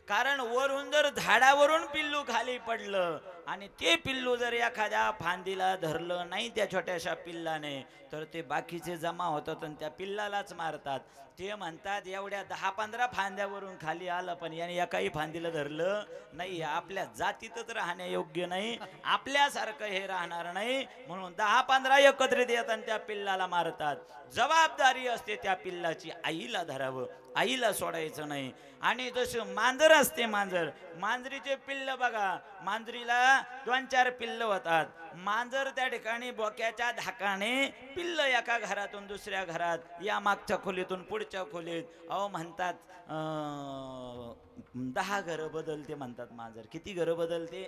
कारण वरून जर झाडावरून पिल्लू खाली पडलं आणि ते पिल्लू जर एखाद्या फांदीला धरलं नाही त्या छोट्याशा पिल्लाने तर ते बाकीचे जमा होतात आणि त्या पिल्लालाच मारतात. ते म्हणतात एवढ्या 10-15 फांद्यावरून खाली आलं पण याने एकाही फांदीला धरलं नाही. आपल्या जातीतच राहण्या योग्य नाही. आपल्यासारखं हे राहणार नाही. म्हणून 10-15 एकत्रित येतात त्या पिल्लाला मारतात. जबाबदारी असते त्या पिल्लाची. आईला धरावं आईला सोडायचं नाही. आणि जसं मांजर असते मांजरीचे पिल्ल बघा. मांजरीला 2-4 पिल्ल होतात. मांजर त्या ठिकाणी बोक्याच्या धाकाने पिल्ल एका घरातून दुसऱ्या घरात या मागच्या खोलीतून पुढच्या खोलीत. अहो म्हणतात 10 घरं बदलते म्हणतात मांजर. किती घरं बदलते?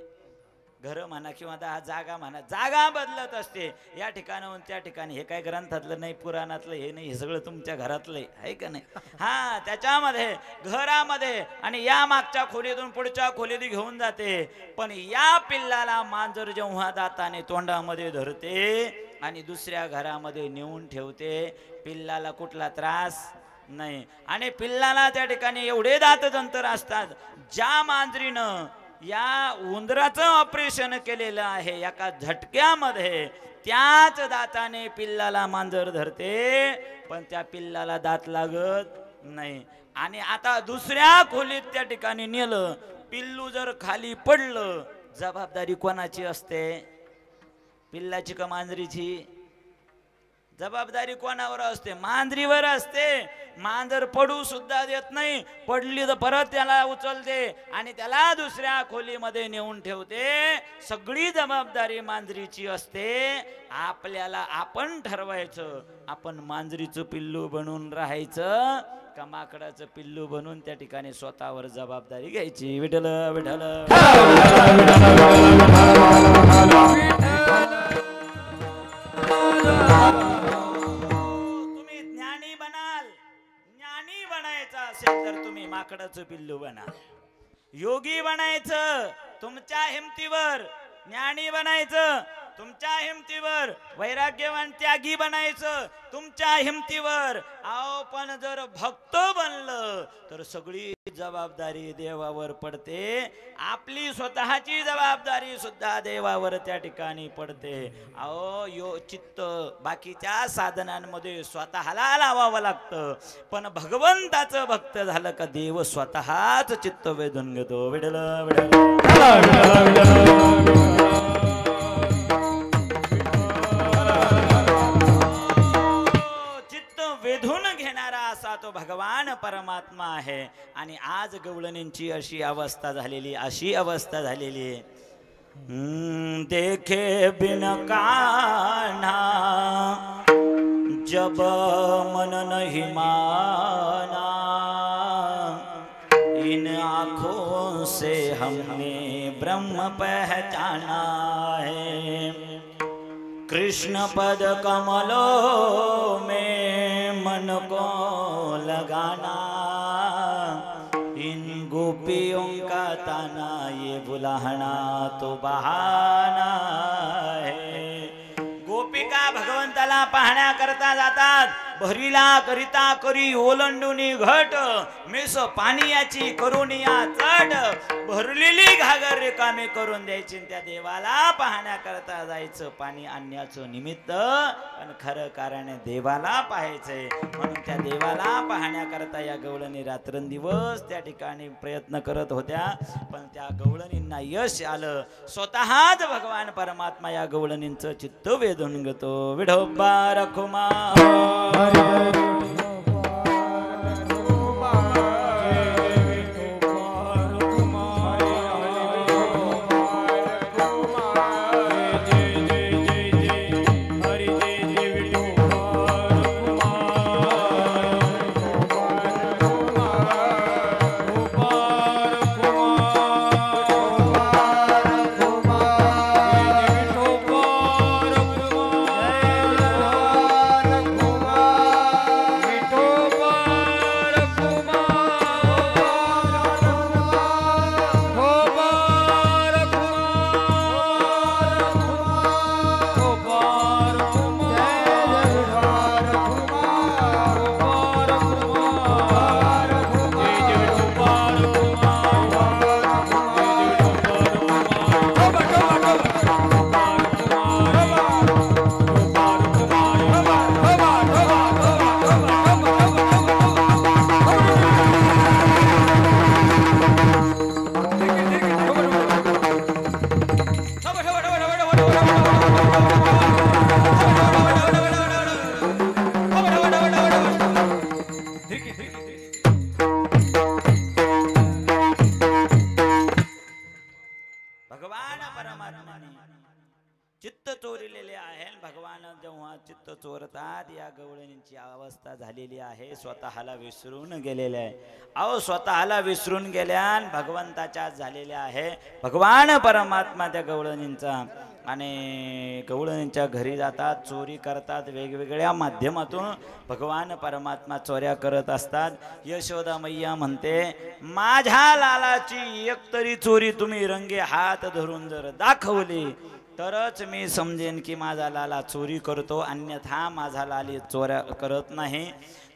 घर म्हणा किंवा 10 जागा म्हणा. जागा बदलत असते या ठिकाणाहून त्या ठिकाणी. हे काय ग्रंथातलं नाही पुराणातलं हे नाही. हे सगळं तुमच्या घरातलं आहे का नाही? हा त्याच्यामध्ये घरामध्ये आणि या मागच्या खोलीतून पुढच्या खोलीत घेऊन जाते. पण या पिल्लाला मांजर जेव्हा दाताने तोंडामध्ये धरते आणि दुसऱ्या घरामध्ये नेऊन ठेवते पिल्लाला कुठला त्रास नाही. आणि पिल्लाला त्या ठिकाणी एवढे दातदंतर असतात. ज्या मांजरीनं या उंदराचं ऑपरेशन केलेलं आहे एका झटक्यामध्ये त्याच दाताने पिल्लाला मांजर धरते पण त्या पिल्लाला दात लागत नाही. आणि आता दुसऱ्या खोलीत त्या ठिकाणी नेलं पिल्लू जर खाली पडलं जबाबदारी कोणाची असते? पिल्लाची का मांजरीची? जबाबदारी कोणावर असते? मांजरीवर असते. मांजर पडू सुद्धा देत नाही. पडली तर परत त्याला उचलते आणि त्याला दुसऱ्या खोलीमध्ये नेऊन ठेवते. सगळी जबाबदारी मांजरीची असते. आपल्याला आपण ठरवायचं आपण मांजरीचं पिल्लू बनून राहायचं का माकडाचं पिल्लू बनून त्या ठिकाणी स्वतःवर जबाबदारी घ्यायची. विठ्ठल विठ्ठल तर तुम्ही माकडाचं पिल्लू बना. योगी बनायचं तुमच्या हिमतीवर. ज्ञानी बनायचं तुमच्या हिमतीवर. वैराग्यवान त्यागी बनायचं तुमच्या हिमतीवर. अहो पण जर भक्त बनलं तर सगळी जबाबदारी देवावर पडते. आपली स्वतःची जबाबदारी सुद्धा देवावर त्या ठिकाणी पडते. अहो चित्त बाकीच्या साधनांमध्ये स्वतःला लावावं लागतं पण भगवंताचं भक्त झालं का देव स्वतःच चित्त वेधून घेतो. विठ्ठल वेधून घेणारा असा तो भगवान परमात्मा आहे. आणि आज गवळणींची अशी अवस्था झालेली आहे. देखे बिन कान्हा जब मन नहीं माना इन आँखों से हमने ब्रह्म पहचाना है. कृष्ण पद कमलों में मन को गाना, इन गोपियों का ताना, ये बुलाना तो बहाना है। गोपिका भगवंताला पाहण्याकरता जातात, भरीला करिता करी ओलंडुनी घट, मेस पाणीयाची करुनिया चढ, भरलेली घागर रिकामी करून द्यायची, त्या देवाला पाहण्याकरता जायचं, पाणी आणण्याचं निमित्त, पण खरं कारण देवाला पाहायचंय, म्हणून त्या देवाला पाहण्याकरता या गवळणी रात्रंदिवस त्या ठिकाणी प्रयत्न करत होत्या, पण त्या गवळणींना यश आलं. स्वतःच भगवान परमात्मा या गवळणींचं चित्त वेधून घेतो. विठोबा रखुमा भगवान परमात्माने चित्त चोरलेले आहे. भगवान जेव्हा चित्त चोरतात, या गवळणींची अवस्था झालेली आहे, स्वतःला विसरून गेलेले आहे. अहो स्वतःला विसरून गेल्यान भगवंताच्या झालेल्या आहे. भगवान परमात्मा त्या गवळणींचा आणि गवळणींच्या घरी जातात, चोरी करतात, वेगवेगळ्या माध्यमातून भगवान परमात्मा चोऱ्या करत असतात. यशोदा मैया म्हणते, माझ्या लालाची एकतरी चोरी तुम्ही रंगे हात धरून जर दाखवली तरच मी समजेन की माझा लाला चोरी करतो, अन्यथा माझा लाली चोऱ्या करत नाही.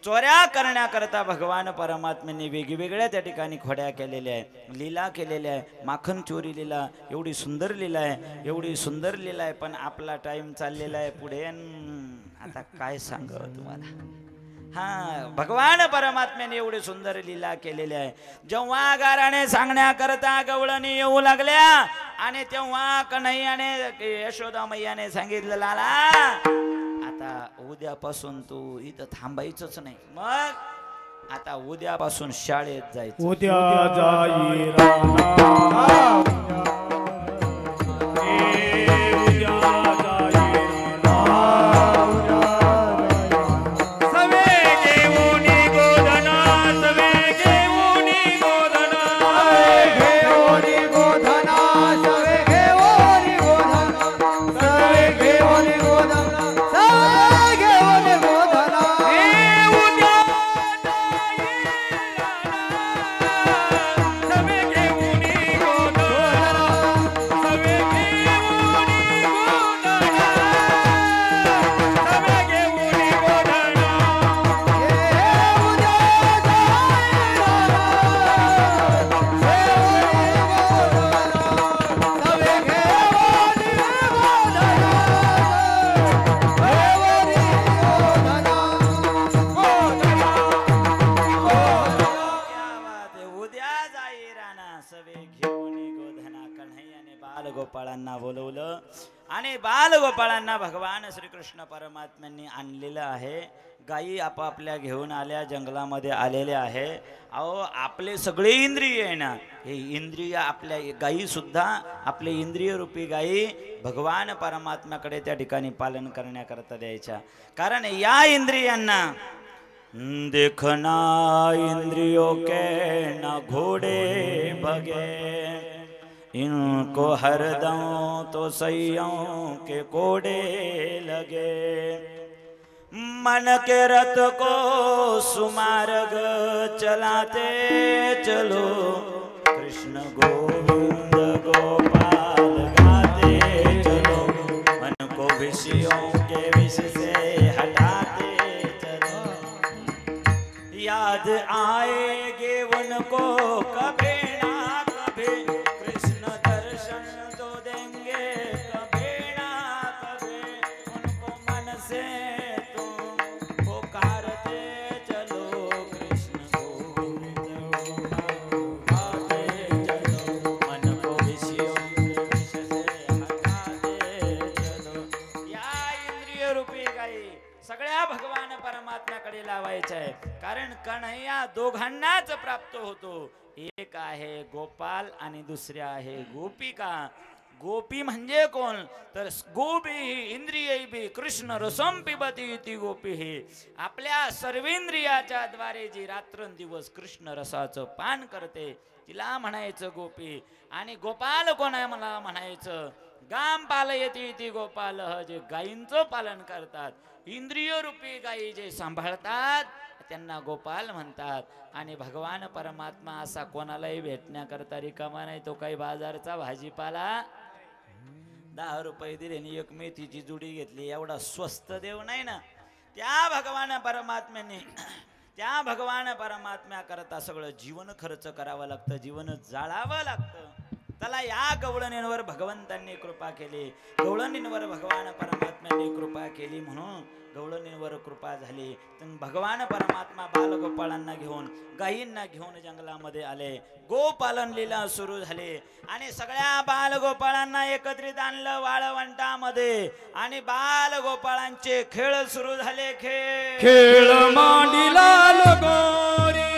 चोऱ्या करण्याकरता भगवान परमात्म्याने वेगवेगळ्या त्या ठिकाणी खोड्या केलेल्या आहे, लीला केलेल्या आहे. माखन चोरी लीला, एवढी सुंदर लीला आहे, एवढी सुंदर लीला आहे, पण आपला टाइम चाललेला आहे पुढे. आता काय सांगावं तुम्हाला. हा, भगवान परमात्म्याने एवढी सुंदर लीला केलेली आहे. जेव्हा गाराने सांगण्याकरता गवळणी येऊ लागल्या आणि तेव्हा कन्हैयाने यशोदा मैयाने सांगितलं, लाला आता उद्यापासून तू इथं थांबायचंच नाही, मग आता उद्यापासून शाळेत जायचं. उद्या जाई राणा बालगोपाळांना बोलवलं आणि बालगोपाळांना भगवान श्रीकृष्ण परमात्म्यांनी आणलेलं आहे. गायी आपापल्या घेऊन आल्या, जंगलामध्ये आलेल्या आहे. अहो आपले सगळे इंद्रिय आहे ना, हे इंद्रिय आपल्या गायी सुद्धा आपले इंद्रिय रूपी गायी भगवान परमात्म्याकडे त्या ठिकाणी पालन करण्याकरता द्यायच्या. कारण या इंद्रियांना देखना इंद्रियों के न घोड़े भगे, इनको हरदम तो सैयों के कोड़े लगे. मन के रथ को सुमार्ग चलाते चलो, कृष्ण गोविंद गोपाल गाते चलो, मन को विषयों के विष से हटाते चलो, याद आएगे उनको कभी ना कभी, कृष्ण दर्शन तो देंगे कभी ना कभी, उनको मन से सगळ्या भगवान परमात्म्याकडे लावायचं आहे, कारण कन्हैया दोघांनाच प्राप्त होतो. एक आहे गोपाल आणि दुसरे आहे गोपिका. गोपी म्हणजे कोण तर गोपी इंद्रिय भी कृष्ण रसम पिबती ती गोपी ही, आपल्या सर्वेंद्रियाच्या द्वारे जी रात्रंदिवस कृष्ण रसाचं पान करते तिला म्हणायचं गोपी. आणि गोपाल कोणा मला म्हणायचं गाम पालयती ती गोपाल, जे गायींचं पालन करतात, इंद्रिय रूपी गायी जे सांभाळतात त्यांना गोपाल म्हणतात. आणि भगवान परमात्मा असा कोणालाही भेटण्याकरता रिकामा नाही. तो काही बाजारचा भाजीपाला 10 रुपये दिले आणि एक मेथीची जुडी घेतली एवढा स्वस्त देव नाही ना. त्या भगवान परमात्म्याने त्या भगवान परमात्म्या करता सगळं जीवन खर्च करावं लागतं, जीवन जाळावं लागतं. त्याला या गवळणींवर भगवंतांनी कृपा केली, गवळणींवर भगवान परमात्म्यांनी कृपा केली म्हणून गवळणींवर कृपा झाली. तर भगवान परमात्मा बालगोपाळांना घेऊन गायींना घेऊन जंगलामध्ये आले. गोपालन लीला सुरू झाली आणि सगळ्या बालगोपाळांना एकत्रित आणलं वाळवंटामध्ये आणि बालगोपाळांचे खेळ सुरू झाले. खेळ मांडीला लगोरी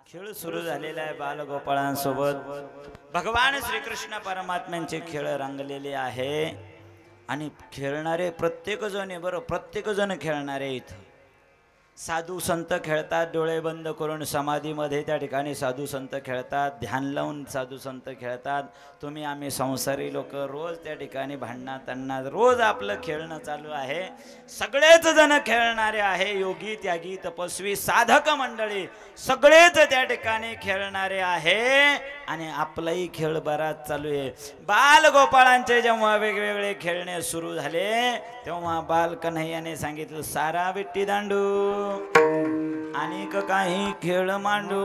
खेळ सुरू झालेला आहे बालगोपाळांसोबत. भगवान श्रीकृष्ण परमात्म्यांचे खेळ रंगलेले आहे आणि खेळणारे प्रत्येक जण आहे बरं, प्रत्येक जण खेळणारे. इथं साधू संत खेळतात, डोळे बंद करून समाधीमध्ये त्या ठिकाणी साधू संत खेळतात, ध्यान लावून साधू संत खेळतात. तुम्ही आम्ही संसारी लोक रोज त्या ठिकाणी भांडणा त्यांना रोज आपलं खेळणं चालू आहे. सगळेच जण खेळणारे आहे, योगी त्यागी तपस्वी साधक मंडळी सगळेच त्या ठिकाणी खेळणारे आहे आणि आपलाही खेळ बराच चालू आहे. बालगोपाळांचे जेव्हा वेगवेगळे खेळणे सुरू झाले तेव्हा बाल कन्हैयाने सांगितलं सारा विट्टी दांडू आणि काही खेळ मांडू.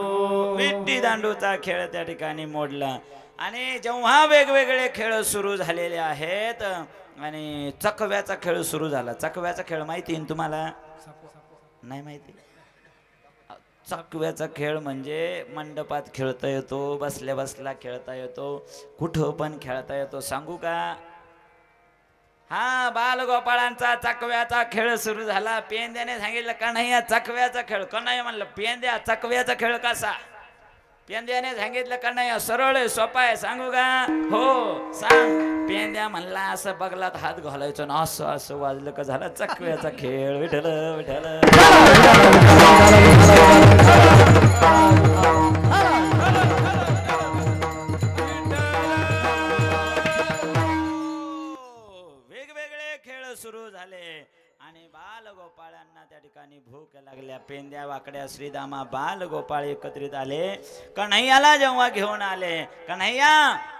विट्टी दांडूचा खेळ त्या ठिकाणी मोडला आणि जेव्हा वेगवेगळे खेळ सुरू झालेले आहेत आणि चकव्याचा खेळ सुरू झाला. चकव्याचा खेळ माहिती आहे तुम्हाला? नाही माहिती? चकव्याचा खेळ म्हणजे मंडपात खेळता येतो, बसल्या बसल्या खेळता येतो, कुठं पण खेळता येतो. सांगू का? हा, बालगोपाळांचा चकव्याचा खेळ सुरू झाला. पेंद्याने सांगितलं कन्हैया चकव्याचा खेळ. कन्हैया म्हणलं पेंद्या चकव्याचा खेळ कसा? पेंद्याने सांगितलं कन्हैया सरळ आहे, सोपा आहे, सांगू का? हो सांग. पेंद्या म्हणला असं बगलात हात घालायचो ना, असं असं वाजलं का झाला चकव्याचा खेळ. विठ्ठल विठ्ठल. वेगवेगळे खेळ सुरू झाले आणि बालगोपाळांना त्या ठिकाणी भूक लागल्या. पेंद्या वाकड्या श्रीदामा बालगोपाळ एकत्रित आले. कन्हैयाला जेव्हा घेऊन आले, कन्हैया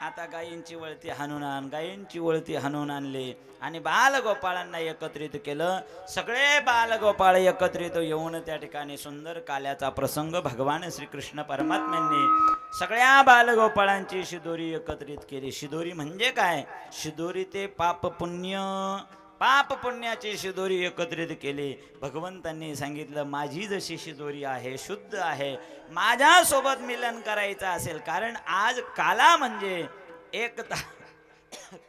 आता गायींची वळती हाणून आण, गायींची वळती हाणून आणली आणि बालगोपाळांना एकत्रित केलं. सगळे बालगोपाळ एकत्रित येऊन त्या ठिकाणी सुंदर काल्याचा प्रसंग भगवान श्रीकृष्ण परमात्म्यांनी सगळ्या बालगोपाळांची शिदोरी एकत्रित केली. शिदोरी म्हणजे काय? शिदोरी ते पाप पुण्याची शिदोरी एकत्रित केली. भगवंतांनी सांगितलं माझी जशी शिदोरी आहे, शुद्ध आहे, माझ्यासोबत मिलन करायचं असेल, कारण आज काला म्हणजे एकता,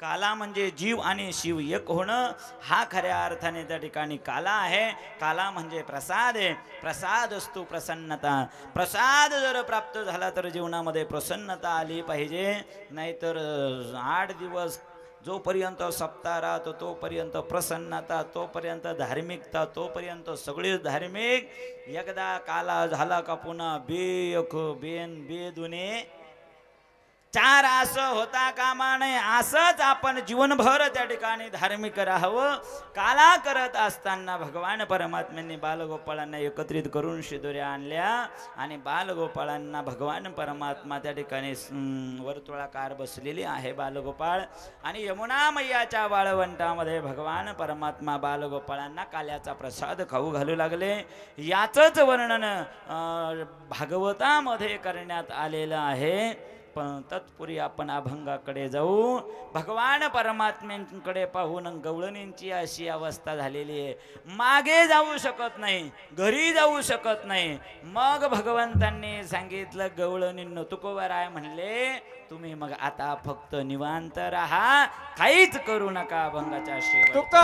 काला म्हणजे जीव आणि शिव एक होणं, हा खऱ्या अर्थाने त्या ठिकाणी काला आहे. काला म्हणजे प्रसाद आहे. प्रसाद असतो प्रसन्नता. प्रसाद जर प्राप्त झाला तर जीवनामध्ये प्रसन्नता आली पाहिजे. नाहीतर 8 दिवस जोपर्यंत सप्ताह राहतो तोपर्यंत प्रसन्नता, तोपर्यंत धार्मिकता, तोपर्यंत सगळे धार्मिक. एकदा काला झाला का पुन्हा बेख बेन बेदुने 4 असं होता कामा नये. असंच आपण जीवनभर त्या ठिकाणी धार्मिक राहावं. काला करत असताना भगवान परमात्म्यांनी बालगोपाळांना एकत्रित करून शिदोऱ्या आणल्या आणि बालगोपाळांना भगवान परमात्मा त्या ठिकाणी वर्तुळाकार बसलेली आहे बालगोपाळ. आणि यमुना मैयाच्या वाळवंटामध्ये भगवान परमात्मा बालगोपाळांना काल्याचा प्रसाद खाऊ घालू लागले. याचंच वर्णन भागवतामध्ये करण्यात आलेलं आहे. पण तत्पूर्वी आपण अभंगाकडे जाऊ. भगवान परमात्म्यांकडे पाहून गवळणींची अशी अवस्था झालेली आहे, मागे जाऊ शकत नाही, घरी जाऊ शकत नाही. मग भगवंतांनी सांगितलं गवळणींनो, तुकोबाराय म्हणले तुम्ही मग आता फक्त निवांत राहा, काहीच करू नका. अभंगाच्या शेवट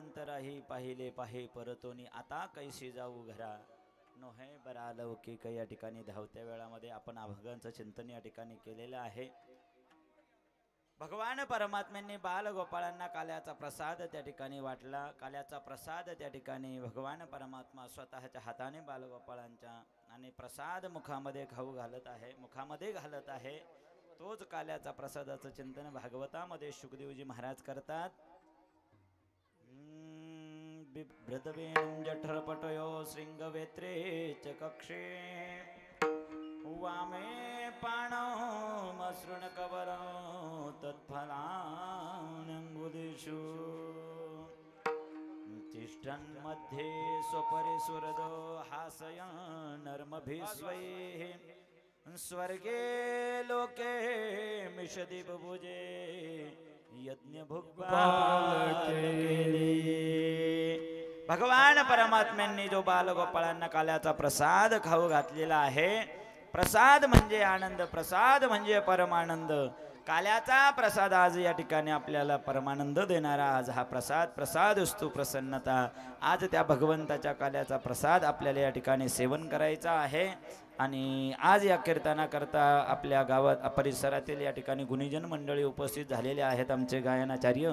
अंतराही पाहिले पाहे परतोनी आता कैशी जाऊ घरा नोहे बरा लौकिक. या ठिकाणी धावत्या वेळामध्ये आपण अभंगांचं चिंतन या ठिकाणी केलेलं आहे. भगवान परमात्म्यांनी बालगोपाळांना काल्याचा प्रसाद त्या ठिकाणी वाटला. काल्याचा प्रसाद त्या ठिकाणी भगवान परमात्मा स्वतःच्या हाताने बालगोपाळांच्या आणि प्रसाद मुखामध्ये खाऊ घालत आहे, मुखामध्ये घालत आहे. तोच काल्याचा प्रसादाचं चिंतन भागवतामध्ये शुकदेवजी महाराज करतात. बिभ्रतवेणुं जठरपटयो शृंगवेत्रे च कक्षे वामे पाणौ मसृणकवरौ तत्फलानंबुदिषु तिष्ठन्मध्ये स्वपरिसुरदो हासयन् नर्मभिस्वैः स्वर्गे लोके मिषदि बुभुजे यज्ञ भगवान परमात्म्यांनी जो बालगोपाळांना काल्याचा प्रसाद खाऊ घातलेला आहे. प्रसाद म्हणजे आनंद, प्रसाद म्हणजे परमानंद. काल्याचा प्रसाद आज या ठिकाणी आपल्याला परमानंद देणारा आज हा प्रसाद, प्रसाद असतो प्रसन्नता. आज त्या भगवंताच्या काल्याचा प्रसाद आपल्याला या ठिकाणी सेवन करायचा आहे. आणि आज या कीर्तनाकरता आपल्या गावात परिसरातील या ठिकाणी गुणीजन मंडळी उपस्थित झालेले आहेत. आमचे गायनाचार्य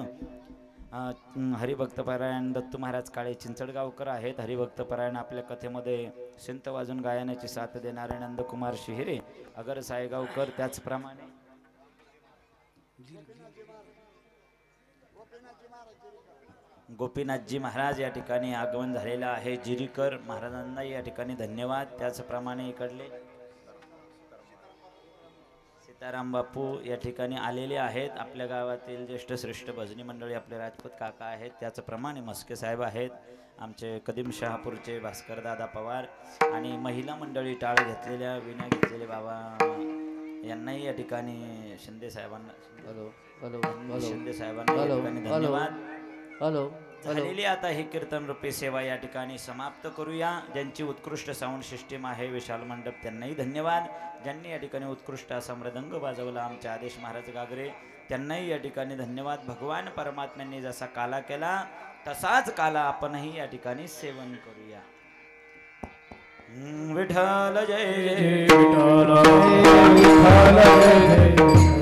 हरिभक्तपरायण दत्तू महाराज काळे चिंचडगावकर आहेत. हरिभक्तपरायण आपल्या कथेमध्ये सिंत वाजून गायनाची साथ देणारे नंदकुमार शिहिरे अगर सायगावकर, त्याचप्रमाणे गोपीनाथजी महाराज या ठिकाणी आगमन झालेलं आहे. जिरीकर महाराजांना या ठिकाणी धन्यवाद. त्याचप्रमाणे इकडले सीताराम बापू या ठिकाणी आलेले आहेत. आपल्या गावातील ज्येष्ठ श्रेष्ठ भजनी मंडळी आपले राजपूत काका आहेत. त्याचप्रमाणे मस्के साहेब आहेत. आमचे कदीम शहापूरचे भास्कर दादा पवार आणि महिला मंडळी टाळ घेतलेल्या विना घेतलेले बाबा यांनाही या ठिकाणी शिंदे साहेबांना शिंदे साहेबांना या ठिकाणी धन्यवाद. झालेली आता ही कीर्तन रूपी सेवा या ठिकाणी समाप्त करूया. ज्यांची उत्कृष्ट साऊंड सिस्टीम आहे विशाल मंडप त्यांनाही धन्यवाद. ज्यांनी या ठिकाणी उत्कृष्ट असा मृदंग वाजवला आमचे आदेश महाराज गागरे त्यांनाही या ठिकाणी धन्यवाद. भगवान परमात्म्यांनी जसा काला केला तसाच काला आपणही या ठिकाणी सेवन करूया. विठ्ठल जय विठ्ठल जय विठ्ठल जय